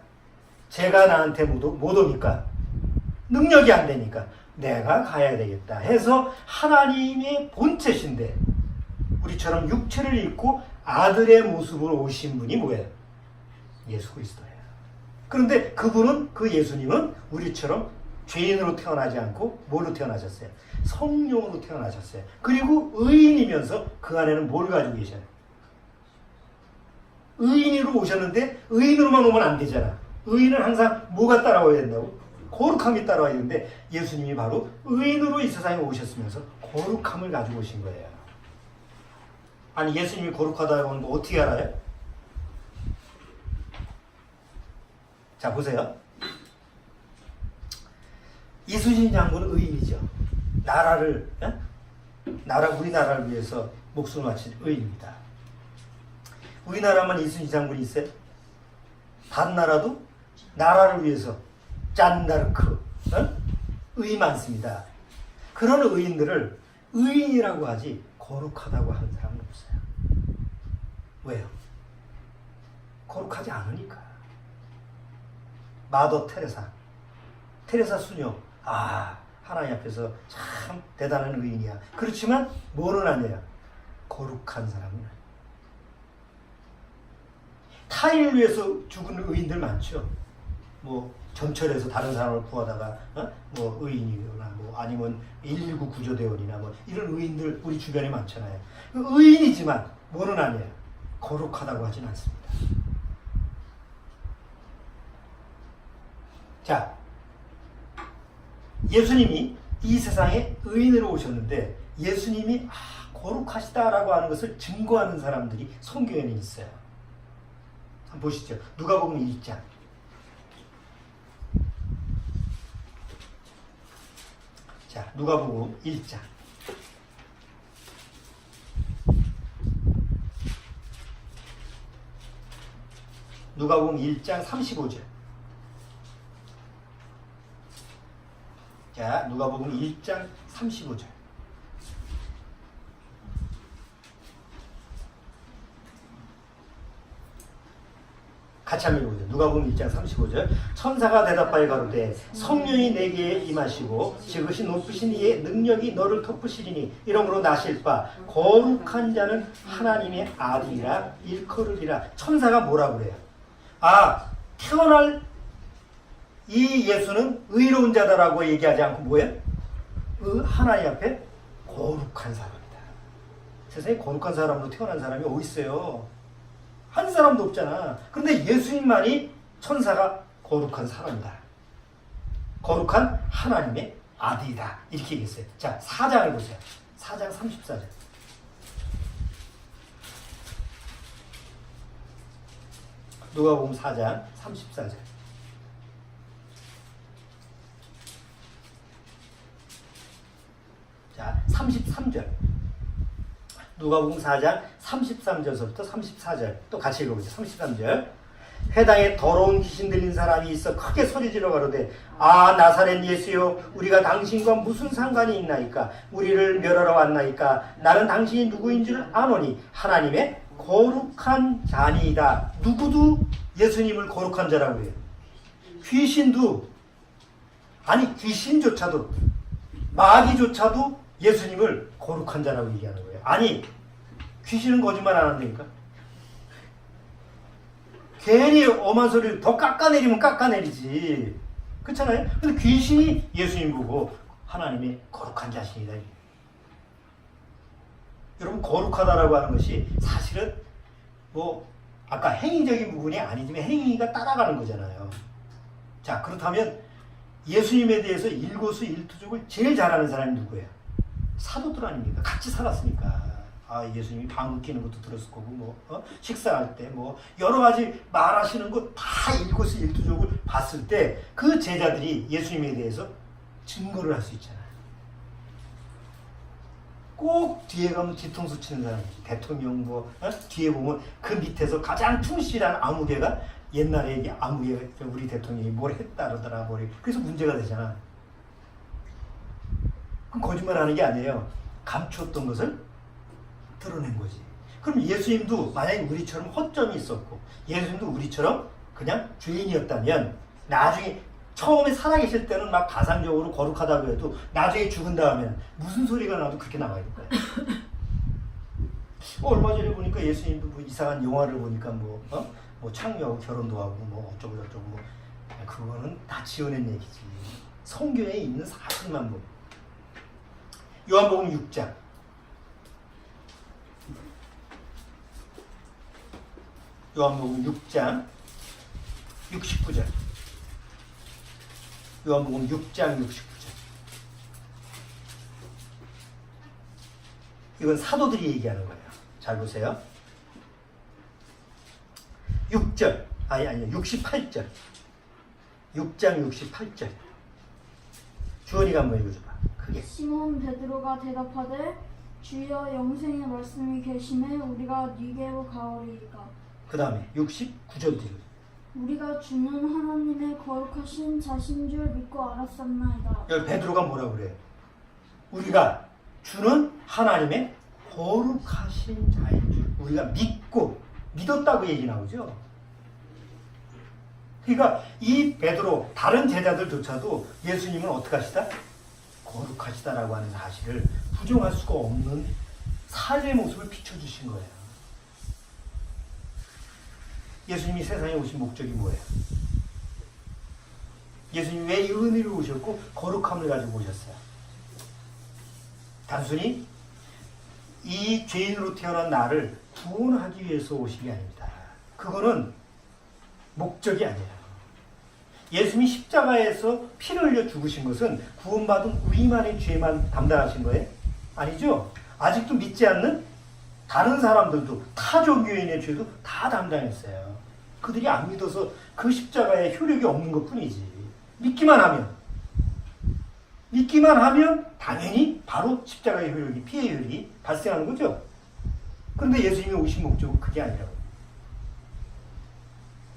제가 나한테 못 오니까, 능력이 안 되니까 내가 가야 되겠다 해서 하나님의 본체신데 우리처럼 육체를 입고 아들의 모습으로 오신 분이 뭐예요? 예수 그리스도예요. 그런데 그분은, 그 예수님은 우리처럼 죄인으로 태어나지 않고 뭘로 태어나셨어요? 성령으로 태어나셨어요. 그리고 의인이면서 그 안에는 뭘 가지고 계셔요? 의인으로 오셨는데 의인으로만 오면 안 되잖아. 의인은 항상 뭐가 따라와야 된다고? 거룩함이 따라와야 되는데 예수님이 바로 의인으로 이 세상에 오셨으면서 거룩함을 가지고 오신 거예요. 아니, 예수님이 거룩하다고 하는 거 어떻게 알아요? 자, 보세요. 이순신 장군은 의인이죠. 우리나라를 위해서 목숨을 바친 의인입니다. 우리나라만 이순신 장군이 있어요? 다른 나라도 나라를 위해서 짠다르크, 의인 많습니다. 그런 의인들을 의인이라고 하지 거룩하다고 하는 사람은 없어요. 왜요? 거룩하지 않으니까. 마더 테레사 수녀, 하나님 앞에서 참 대단한 의인이야. 그렇지만 뭐는 아니에요? 거룩한 사람은 아니에요. 타인을 위해서 죽은 의인들 많죠. 뭐 전철에서 다른 사람을 구하다가 뭐 의인이거나 뭐 아니면 119 구조대원이나 뭐 이런 의인들 우리 주변에 많잖아요. 의인이지만 뭐는 아니에요? 거룩하다고 하진 않습니다. 자, 예수님이 이 세상에 의인으로 오셨는데 예수님이 거룩하시다라고 하는 것을 증거하는 사람들이 성경에는 있어요. 한번 보시죠. 누가복음 1장. 자, 누가복음 1장. 누가복음 1장 35절. 자, 누가복음 1장 35절. 같이 한번 읽어보죠. 누가복음 1장 35절. 천사가 대답하여 가로되 성령이 내게 임하시고 지극히 높으신 이의 능력이 너를 덮으시리니 이러므로 나실 바 거룩한 자는 하나님의 아들이라 일컬으리라. 천사가 뭐라고 그래요? 태어날 이 예수는 의로운 자다라고 얘기하지 않고 뭐예요? 하나님 앞에 거룩한 사람이다. 세상에 거룩한 사람으로 태어난 사람이 어디 있어요? 한 사람도 없잖아. 그런데 예수님만이 천사가 거룩한 사람이다. 거룩한 하나님의 아들이다. 이렇게 얘기했어요. 자, 4장을 보세요. 4장 34절. 누가복음 4장 34절. 자, 33절. 누가복음 4장 33절서부터 34절 또 같이 읽어보죠. 33절. 회당에 더러운 귀신 들린 사람이 있어 크게 소리지러 가로되 나사렛 예수여 우리가 당신과 무슨 상관이 있나이까 우리를 멸하러 왔나이까 나는 당신이 누구인 줄 아노니 하나님의 거룩한 자니이다. 누구도 예수님을 거룩한 자라고 해요. 귀신도 귀신조차도 마귀조차도 예수님을 거룩한 자라고 얘기하는 거예요. 귀신은 거짓말 안 한다니까. 괜히 엄한 소리를 더 깎아내리면 깎아내리지. 그렇잖아요? 근데 귀신이 예수님 보고 하나님의 거룩한 자신이다. 여러분, 거룩하다라고 하는 것이 사실은 아까 행위적인 부분이 아니지만 행위가 따라가는 거잖아요. 자, 그렇다면 예수님에 대해서 일거수일투족을 제일 잘하는 사람이 누구예요? 사도들 아닙니까? 같이 살았으니까. 예수님이 방귀 뀌는 것도 들었을 거고, 식사할 때, 여러 가지 말하시는 것 다 일거수일투족을 봤을 때, 그 제자들이 예수님에 대해서 증거를 할 수 있잖아요. 꼭 뒤에 가면 뒤통수 치는 사람이지. 대통령 뒤에 보면 그 밑에서 가장 충실한 아무개가 옛날에 이게 아무개 우리 대통령이 뭘 했다 그러더라. 그래서 문제가 되잖아. 그럼 거짓말 하는 게 아니에요. 감추었던 것을 드러낸 거지. 그럼 예수님도 만약에 우리처럼 허점이 있었고 예수님도 우리처럼 그냥 죄인이었다면 나중에 처음에 살아계실 때는 막 가상적으로 거룩하다고 해도 나중에 죽은 다음에 무슨 소리가 나도 그렇게 나와야 될 거야. 얼마 전에 보니까 예수님도 이상한 영화를 보니까 창녀하고 결혼도 하고 어쩌고 저쩌고 그거는 다 지어낸 얘기지. 성경에 있는 사실만 요한복음 6장. 요한복음 6장 69절. 요한복음 6장 69절. 이건 사도들이 얘기하는 거예요. 잘 보세요. 6절. 68절. 6장 68절. 주원이가 한번 읽어줘봐. 크게. 시몬 베드로가 대답하되 주여 영생의 말씀이 계시매 우리가 네게로 가오리이까. 그 다음에 69절 뒤로. 우리가 주는 하나님의 거룩하신 자신 줄 믿고 알았었나이다. 여기 베드로가 뭐라고 그래요? 우리가 주는 하나님의 거룩하신 자인 줄 우리가 믿었다고 얘기 나오죠. 그러니까 이 베드로 다른 제자들조차도 예수님은 어떻게 하시다? 거룩하시다라고 하는 사실을 부정할 수가 없는 사죄의 모습을 비춰주신 거예요. 예수님이 세상에 오신 목적이 뭐예요? 예수님이 왜 이 은혜를 오셨고 거룩함을 가지고 오셨어요? 단순히 이 죄인으로 태어난 나를 구원하기 위해서 오신 게 아닙니다. 그거는 목적이 아니에요. 예수님이 십자가에서 피를 흘려 죽으신 것은 구원받은 우리만의 죄만 담당하신 거예요? 아니죠. 아직도 믿지 않는 다른 사람들도 타종교인의 죄도 다 담당했어요. 그들이 안 믿어서 그 십자가에 효력이 없는 것뿐이지. 믿기만 하면 당연히 바로 십자가의 효력이, 피의 효력이 발생하는 거죠. 그런데 예수님이 오신 목적은 그게 아니라고.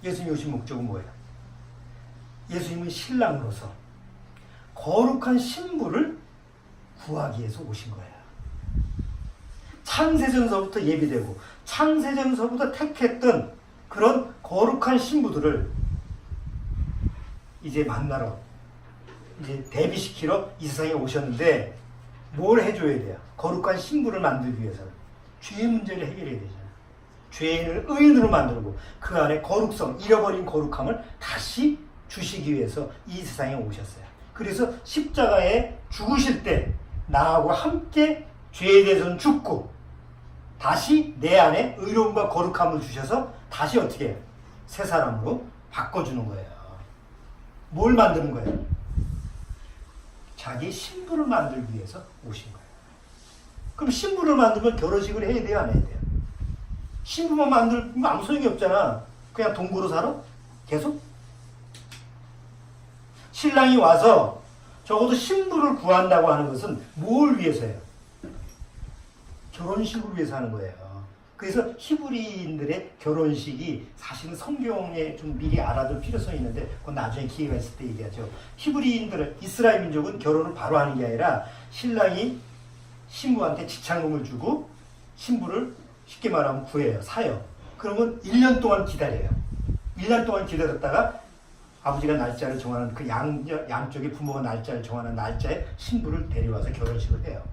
예수님이 오신 목적은 뭐예요? 예수님은 신랑으로서 거룩한 신부를 구하기 위해서 오신 거예요. 창세전서부터 예비되고 창세전서부터 택했던 그런 거룩한 신부들을 이제 만나러, 이제 대비시키러 이 세상에 오셨는데 뭘 해줘야 돼요? 거룩한 신부를 만들기 위해서는 죄의 문제를 해결해야 되잖아요. 죄인을 의인으로 만들고 그 안에 거룩성, 잃어버린 거룩함을 다시 주시기 위해서 이 세상에 오셨어요. 그래서 십자가에 죽으실 때 나하고 함께 죄에 대해서는 죽고 다시 내 안에 의로움과 거룩함을 주셔서 다시 어떻게 해요? 새 사람으로 바꿔주는 거예요. 뭘 만드는 거예요? 자기 신부를 만들기 위해서 오신 거예요. 그럼 신부를 만들면 결혼식을 해야 돼요? 안 해야 돼요? 신부만 만들면 아무 소용이 없잖아. 그냥 동거로 살아? 계속? 신랑이 와서 적어도 신부를 구한다고 하는 것은 뭘 위해서예요? 결혼식을 위해서 하는 거예요. 그래서 히브리인들의 결혼식이 사실은 성경에 좀 미리 알아둘 필요성이 있는데 그건 나중에 기회가 있을 때 얘기하죠. 히브리인들, 이스라엘 민족은 결혼을 바로 하는 게 아니라 신랑이 신부한테 지창금을 주고 신부를 쉽게 말하면 구해요. 사요. 그러면 1년 동안 기다려요. 1년 동안 기다렸다가 아버지가 날짜를 정하는 그 양쪽의 부모가 날짜를 정하는 날짜에 신부를 데려와서 결혼식을 해요.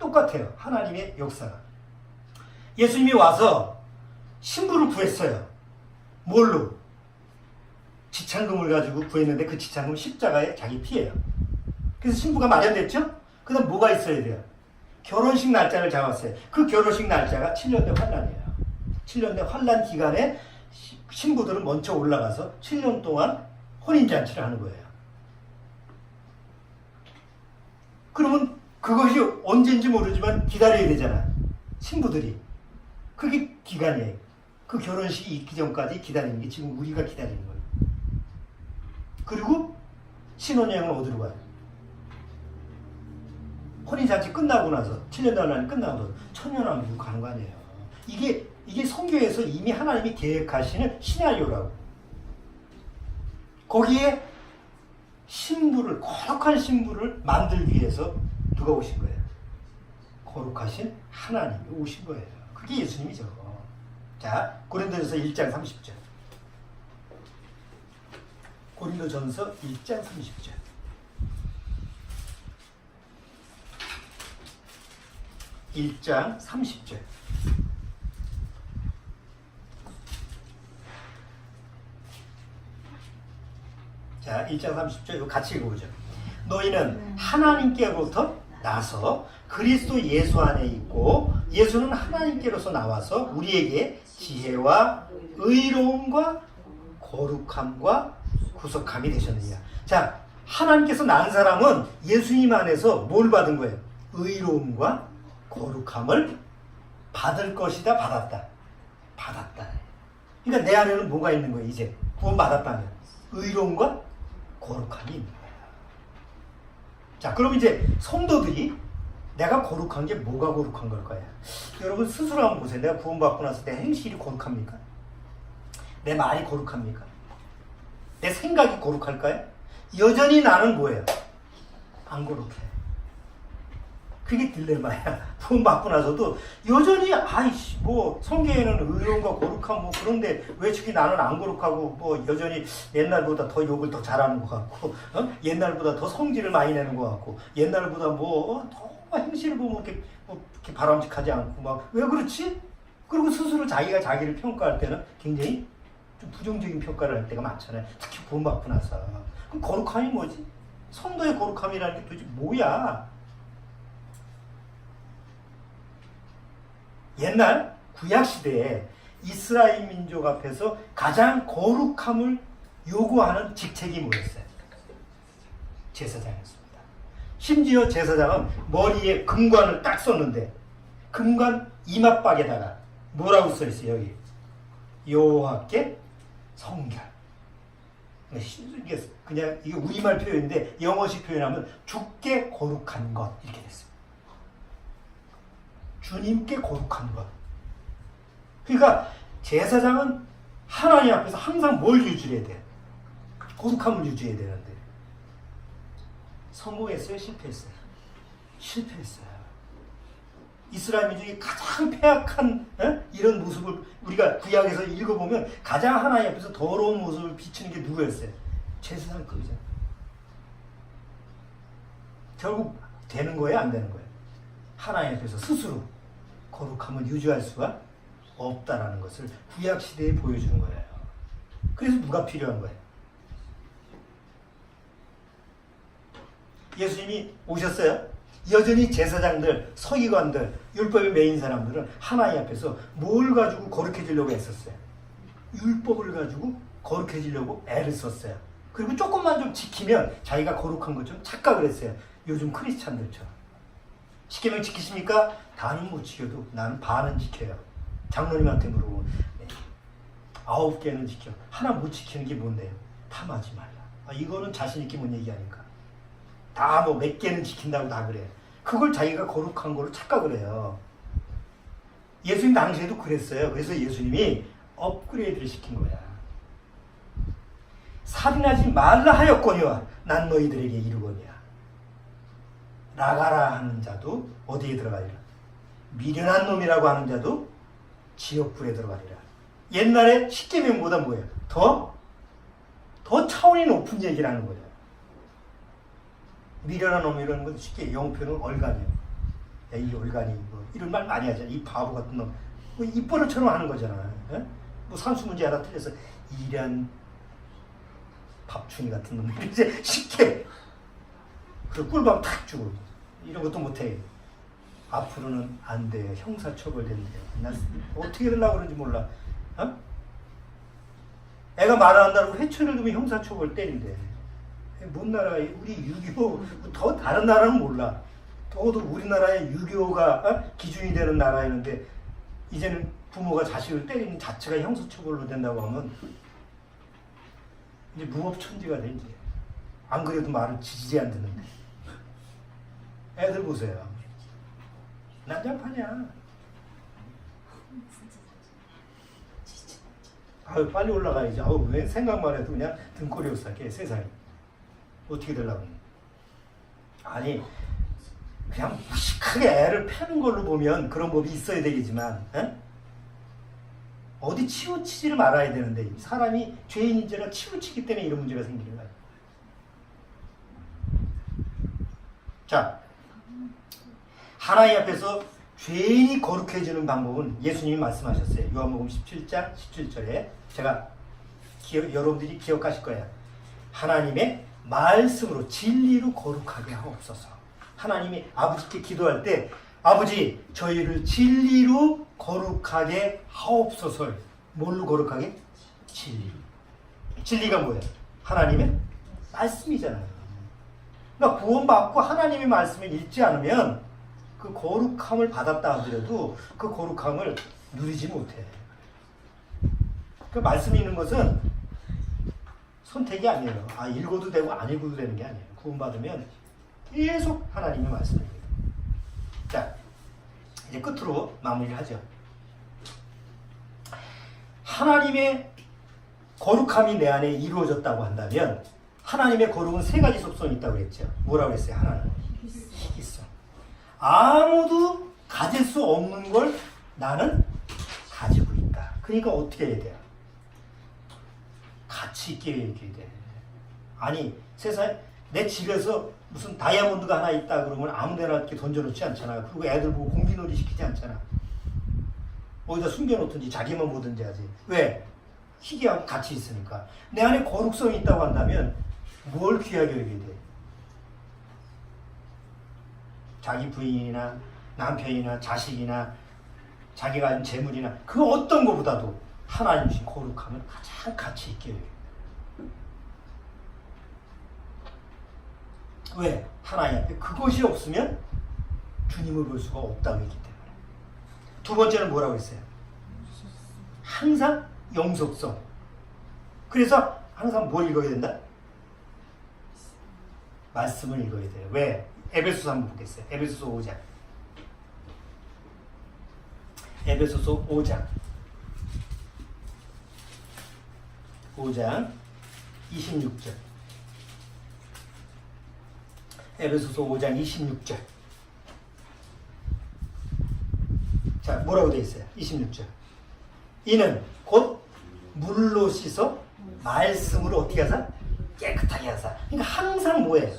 똑같아요. 하나님의 역사가. 예수님이 와서 신부를 구했어요. 뭘로? 지창금을 가지고 구했는데 그 지창금 십자가에 자기 피예요. 그래서 신부가 마련됐죠? 그 다음 뭐가 있어야 돼요? 결혼식 날짜를 잡았어요. 그 결혼식 날짜가 7년대 환란이에요. 7년대 환란 기간에 신부들은 먼저 올라가서 7년 동안 혼인잔치를 하는 거예요. 그러면 그것이 언제인지 모르지만 기다려야 되잖아. 신부들이. 그게 기간이에요. 그 결혼식이 있기 전까지 기다리는 게 지금 우리가 기다리는 거예요. 그리고 신혼여행을 어디로 가요? 혼인잔치 끝나고 나서 7년 환란이 끝나고 나서 천년왕국으로 가는 거 아니에요. 이게 성경에서 이미 하나님이 계획하시는 시나리오라고. 거기에 신부를, 거룩한 신부를 만들기 위해서 누가 오신 거예요? 거룩하신 하나님이 오신 거예요. 그게 예수님이죠. 자, 고린도전서 1장 30절. 고린도전서 1장 30절. (1장 30절) 자, 1장 30절 이거 같이 읽어보죠. 너희는 하나님께로부터 나서 그리스도 예수 안에 있고 예수는 하나님께로서 나와서 우리에게 지혜와 의로움과 거룩함과 구속함이 되셨느니라. 자, 하나님께서 낳은 사람은 예수님 안에서 뭘 받은 거예요? 의로움과 거룩함을 받을 것이다, 받았다. 받았다. 그러니까 내 안에는 뭐가 있는 거예요? 이제 구원받았다면 의로움과 거룩함이 있는 거예요. 자, 그럼 이제 성도들이 내가 거룩한 게 뭐가 거룩한 걸까요? 여러분 스스로 한번 보세요. 내가 구원받고 나서 내 행실이 거룩합니까? 내 말이 거룩합니까? 내 생각이 거룩할까요? 여전히 나는 뭐예요? 안 거룩해. 그게 딜레마야. 구원받고 나서도 여전히 아이씨 뭐 성경에는 의로움과 거룩함 뭐 그런데 왜 저기 나는 안 거룩하고 뭐 여전히 옛날보다 더 욕을 더 잘하는 것 같고 옛날보다 더 성질을 많이 내는 것 같고 옛날보다 더 행실을 보면 이렇게 바람직하지 않고 막 왜 그렇지? 그리고 스스로 자기가 자기를 평가할 때는 굉장히 좀 부정적인 평가를 할 때가 많잖아요. 특히 구원받고 나서. 그럼 거룩함이 뭐지? 성도의 거룩함이라는 게 도대체 뭐야? 옛날 구약시대에 이스라엘 민족 앞에서 가장 거룩함을 요구하는 직책이 뭐였어요? 제사장이었습니다. 심지어 제사장은 머리에 금관을 딱 썼는데 금관 이마박에다가 뭐라고 써있어요? 여기 여호와께 성결. 그냥 이게 우리말 표현인데 영어식 표현하면 주께 거룩한 것 이렇게 됐습니다. 주님께 거룩한 것. 그러니까 제사장은 하나님 앞에서 항상 뭘 유지해야 돼? 거룩함을 유지해야 되는데 성공했어요? 실패했어요? 실패했어요. 이스라엘 민족이 가장 패악한 이런 모습을 우리가 구약에서 읽어보면 가장 하나님 앞에서 더러운 모습을 비추는 게 누구였어요? 제사장급이잖아요. 결국 되는 거예요? 안 되는 거예요? 하나님 앞에서 스스로 거룩함을 유지할 수가 없다라는 것을 구약 시대에 보여주는 거예요. 그래서 누가 필요한 거예요? 예수님이 오셨어요? 여전히 제사장들, 서기관들, 율법에 매인 사람들은 하나님 앞에서 뭘 가지고 거룩해지려고 했었어요? 율법을 가지고 거룩해지려고 애를 썼어요. 그리고 조금만 좀 지키면 자기가 거룩한 것처럼 착각을 했어요. 요즘 크리스찬들처럼. 10계명 지키십니까? 다는 못 지켜도 나는 반은 지켜요. 장로님한테 물어보고 9개는 지켜. 하나 못 지키는 게 뭔데요? 탐하지 말라. 이거는 자신 있게 못 얘기하니까. 다 뭐 몇 개는 지킨다고 다 그래. 그걸 자기가 거룩한 걸로 착각을 해요. 예수님 당시에도 그랬어요. 그래서 예수님이 업그레이드를 시킨 거야. 살인하지 말라 하였거니와 난 너희들에게 이르거니와. 나가라 하는 자도 어디에 들어가리라? 미련한 놈이라고 하는 자도 지옥불에 들어가리라. 옛날에 10계명보다 뭐예요? 더 차원이 높은 얘기를 하는 거예요. 미련한 놈이라는 건 쉽게 영표는 얼간이에요. 야, 이 얼간이 뭐 이런 말 많이 하잖아. 이 바보 같은 놈. 뭐 입버릇처럼 하는 거잖아. 에? 뭐 산수 문제 하나 틀려서 이란 밥충이 같은 놈. 이제 쉽게 그 꿀밤 탁 주고 이런 것도 못해. 앞으로는 안 돼. 형사처벌된대. 난 어떻게 되려고 그런지 몰라. 어? 애가 말 안 한다고 회초리를 두면 형사처벌 때린대. 뭔 나라에 우리 유교 더 다른 나라는 몰라. 더도 우리나라의 유교가 기준이 되는 나라였는데 이제는 부모가 자식을 때리는 자체가 형사처벌로 된다고 하면 이제 무법천지가 돼. 이제 안 그래도 말을 지지지 안 듣는데 애들 보세요. 난장판이야. 아유 빨리 올라가야지. 아우 왜 생각만 해도 그냥 등골이 오싹해 세상에. 어떻게 되려고? 아니 그냥 무식하게 애를 패는 걸로 보면 그런 법이 있어야 되겠지만 어디 치우치지를 말아야 되는데 사람이 죄인인지라 치우치기 때문에 이런 문제가 생기는 거예요. 자, 하나님 앞에서 죄인이 거룩해지는 방법은 예수님이 말씀하셨어요. 요한복음 17장 17절에 제가 여러분들이 기억하실 거예요. 하나님의 말씀으로 진리로 거룩하게 하옵소서. 하나님이 아버지께 기도할 때 아버지 저희를 진리로 거룩하게 하옵소서. 뭘로 거룩하게? 진리로. 진리가 뭐예요? 하나님의 말씀이잖아요. 그러니까 구원받고 하나님의 말씀을 읽지 않으면 그 거룩함을 받았다 하더라도 그 거룩함을 누리지 못해. 그 말씀 읽는 것은 선택이 아니에요. 읽어도 되고 안 읽어도 되는 게 아니에요. 구원받으면 계속 하나님의 말씀입니다. 자, 이제 끝으로 마무리를 하죠. 하나님의 거룩함이 내 안에 이루어졌다고 한다면 하나님의 거룩은 세 가지 속성이 있다고 그랬죠. 뭐라고 했어요? 하나는 희귀성. 아무도 가질 수 없는 걸 나는 가지고 있다. 그러니까 어떻게 해야 돼요? 가치 있게 얘기해야 돼. 아니 세상에 내 집에서 무슨 다이아몬드가 하나 있다 그러면 아무데나 이렇게 던져놓지 않잖아. 그리고 애들 보고 공기놀이 시키지 않잖아. 어디다 숨겨놓든지 자기만 보든지 하지. 왜? 희귀하고 가치 있으니까. 내 안에 거룩성이 있다고 한다면 뭘 귀하게 여겨야 돼? 자기 부인이나 남편이나 자식이나 자기가 가진 재물이나 그 어떤 것보다도 하나님 주신 거룩함을 가장 가치 있게 여겨요. 왜? 하나님 앞에 그것이 없으면 주님을 볼 수가 없다고 했기 때문에. 두 번째는 뭐라고 했어요? 항상 영속성. 그래서 항상 뭘 읽어야 된다? 말씀을 읽어야 돼요. 왜? 에베소서 한번 보겠어요. 에베소서 5장. 에베소서 5장 26절. 에베소서 5장 26절. 자, 뭐라고 되어 있어요? 26절. 이는 곧 물로 씻어 말씀으로 어떻게 하사? 깨끗하게 하사. 그러니까 항상 뭐예요?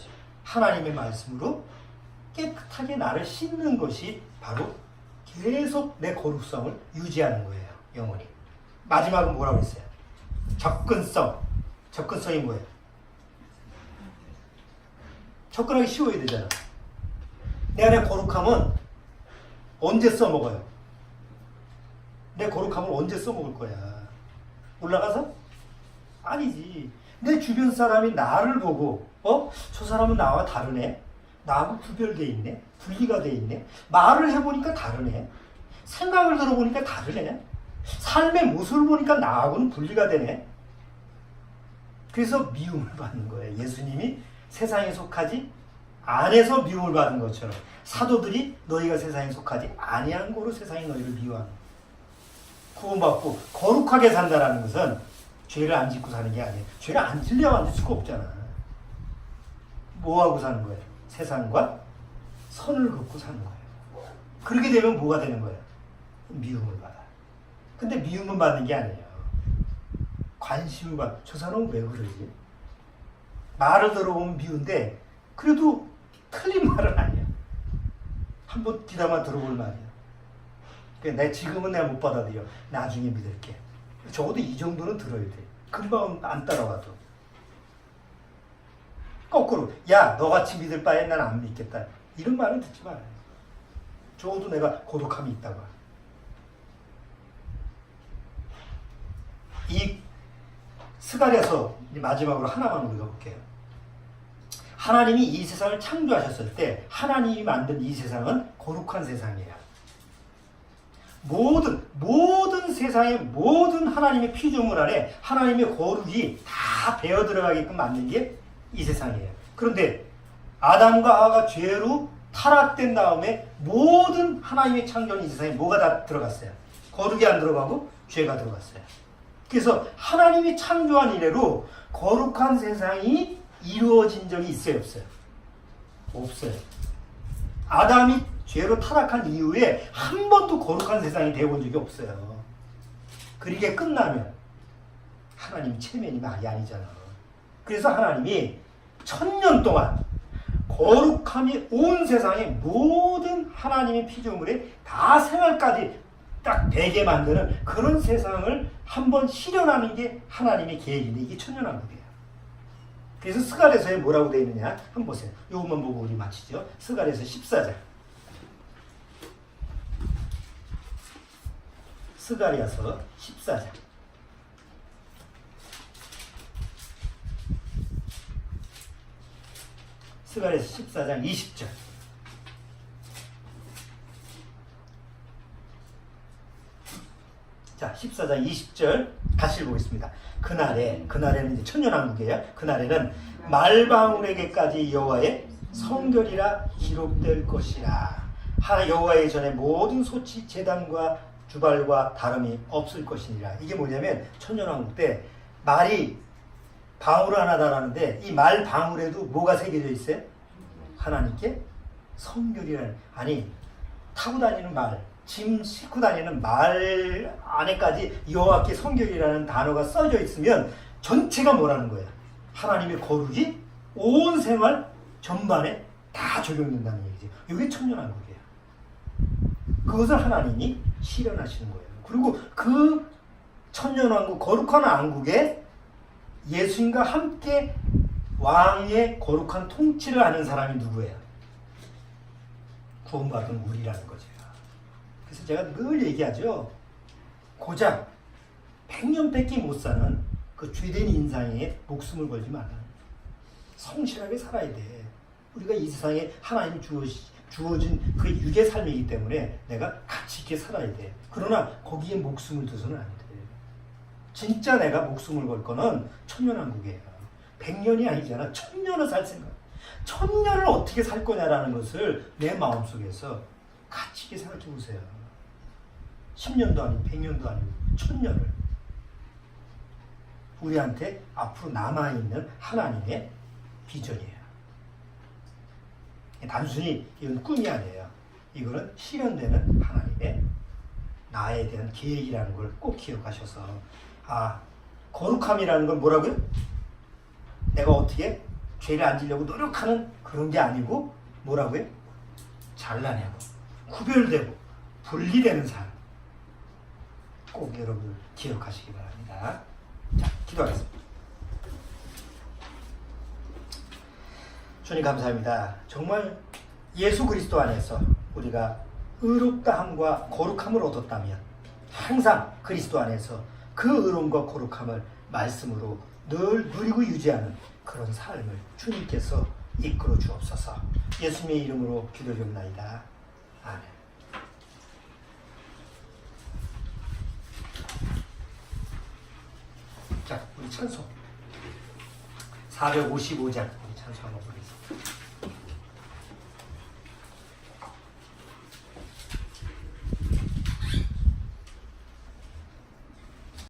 하나님의 말씀으로 깨끗하게 나를 씻는 것이 바로 계속 내 거룩성을 유지하는 거예요. 영원히. 마지막은 뭐라고 했어요? 접근성. 접근성이 뭐예요? 접근하기 쉬워야 되잖아. 내 안에 거룩함은 언제 써먹어요? 내 거룩함을 언제 써먹을 거야? 올라가서? 아니지. 내 주변 사람이 나를 보고 저 사람은 나와 다르네. 나하고 구별돼 있네. 분리가 돼 있네. 말을 해보니까 다르네. 생각을 들어보니까 다르네. 삶의 모습을 보니까 나하고는 분리가 되네. 그래서 미움을 받는 거예요. 예수님이 세상에 속하지 안에서 미움을 받은 것처럼 사도들이 너희가 세상에 속하지 아니한 거로 세상이 너희를 미워하는 거예요. 구원받고 거룩하게 산다는 것은 죄를 안 짓고 사는 게 아니에요. 죄를 안 지려고 앉을 수가 없잖아. 뭐하고 사는 거예요? 세상과 선을 긋고 사는 거예요. 그렇게 되면 뭐가 되는 거예요? 미움을 받아. 근데 미움은 받는 게 아니에요. 관심을 받아. 저 사람은 왜 그러지? 말을 들어보면 미운데 그래도 틀린 말은 아니야. 한번 귀담아 들어볼 말이야. 그러니까 지금은 내가 못 받아들여. 나중에 믿을게. 적어도 이 정도는 들어야 돼. 금방 안 따라와도. 거꾸로 야 너같이 믿을 바에 난 안 믿겠다. 이런 말은 듣지 말아요. 적어도 내가 고독함이 있다고. 이 스가랴서 마지막으로 하나만 우리가 볼게요. 하나님이 이 세상을 창조하셨을 때 하나님이 만든 이 세상은 거룩한 세상이에요. 모든 세상의 모든 하나님의 피조물 안에 하나님의 거룩이 다 배어 들어가게끔 만든 게 이 세상이에요. 그런데 아담과 하와가 죄로 타락된 다음에 모든 하나님의 창조는 이 세상에 뭐가 다 들어갔어요? 거룩이 안 들어가고 죄가 들어갔어요. 그래서 하나님이 창조한 이래로 거룩한 세상이 이루어진 적이 있어요, 없어요? 없어요. 아담이 죄로 타락한 이후에 한 번도 거룩한 세상이 되어본 적이 없어요. 그러게 끝나면 하나님 체면이 말이 아니잖아. 그래서 하나님이 1000년 동안 거룩함이 온 세상의 모든 하나님의 피조물에 다 생활까지 딱 되게 만드는 그런 세상을 한번 실현하는 게 하나님의 계획인데 이게 천년왕국이에요. 그래서 스가랴서에 뭐라고 되어 있느냐 한번 보세요. 이것만 보고 우리 마치죠. 스가랴서 14장. 스가랴서 14장. 스가랴서 14장 20절. 자, 14장 20절 같이 보겠습니다. 그날에는 이제 천년왕국이에요. 그날에는 말방울에게까지 여호와의 성결이라 기록될 것이라. 여호와의 전에 모든 소치 제단과 주발과 다름이 없을 것이니라. 이게 뭐냐면 천년왕국 때 말이 방울 하나 달았는데 이 말 방울에도 뭐가 새겨져 있어요? 하나님께 성결이라는, 아니 타고 다니는 말, 짐 싣고 다니는 말 안에까지 여호와께 성결이라는 단어가 써져 있으면 전체가 뭐라는 거예요? 하나님의 거룩이 온 생활 전반에 다 적용된다는 얘기죠. 이게 천년왕국이에요. 그것을 하나님이 실현하시는 거예요. 그리고 그 천년왕국, 거룩한 왕국에 예수님과 함께 왕의 거룩한 통치를 하는 사람이 누구예요? 구원받은 우리라는 거죠. 그래서 제가 늘 얘기하죠. 고작 100년밖에 못 사는 그 죄된 인상에 목숨을 걸지 말라. 성실하게 살아야 돼. 우리가 이 세상에 하나님이 주어진 그 육의 삶이기 때문에 내가 가치 있게 살아야 돼. 그러나 거기에 목숨을 둬서는 안 돼. 진짜 내가 목숨을 걸 거는 천년왕국이에요. 100년이 아니잖아. 1000년을 살 생각. 1000년을 어떻게 살 거냐라는 것을 내 마음속에서 가치 있게 생각해 보세요. 10년도 아니고 100년도 아니고 1000년을 우리한테 앞으로 남아있는 하나님의 비전이에요. 단순히 이건 꿈이 아니에요. 이거는 실현되는 하나님의 나에 대한 계획이라는 걸 꼭 기억하셔서 거룩함이라는 건 뭐라고요? 내가 어떻게 죄를 안 지려고 노력하는 그런 게 아니고 뭐라고요? 잘라내고 구별되고 분리되는 삶. 꼭 여러분 기억하시기 바랍니다. 자, 기도하겠습니다. 주님 감사합니다. 정말 예수 그리스도 안에서 우리가 의롭다함과 거룩함을 얻었다면 항상 그리스도 안에서 그 의로움과 거룩함을 말씀으로 늘 누리고 유지하는 그런 삶을 주님께서 이끌어 주옵소서. 예수님의 이름으로 기도드립니다. 아멘. 자, 우리 찬송 455장 우리 찬송 한번 보겠습니다.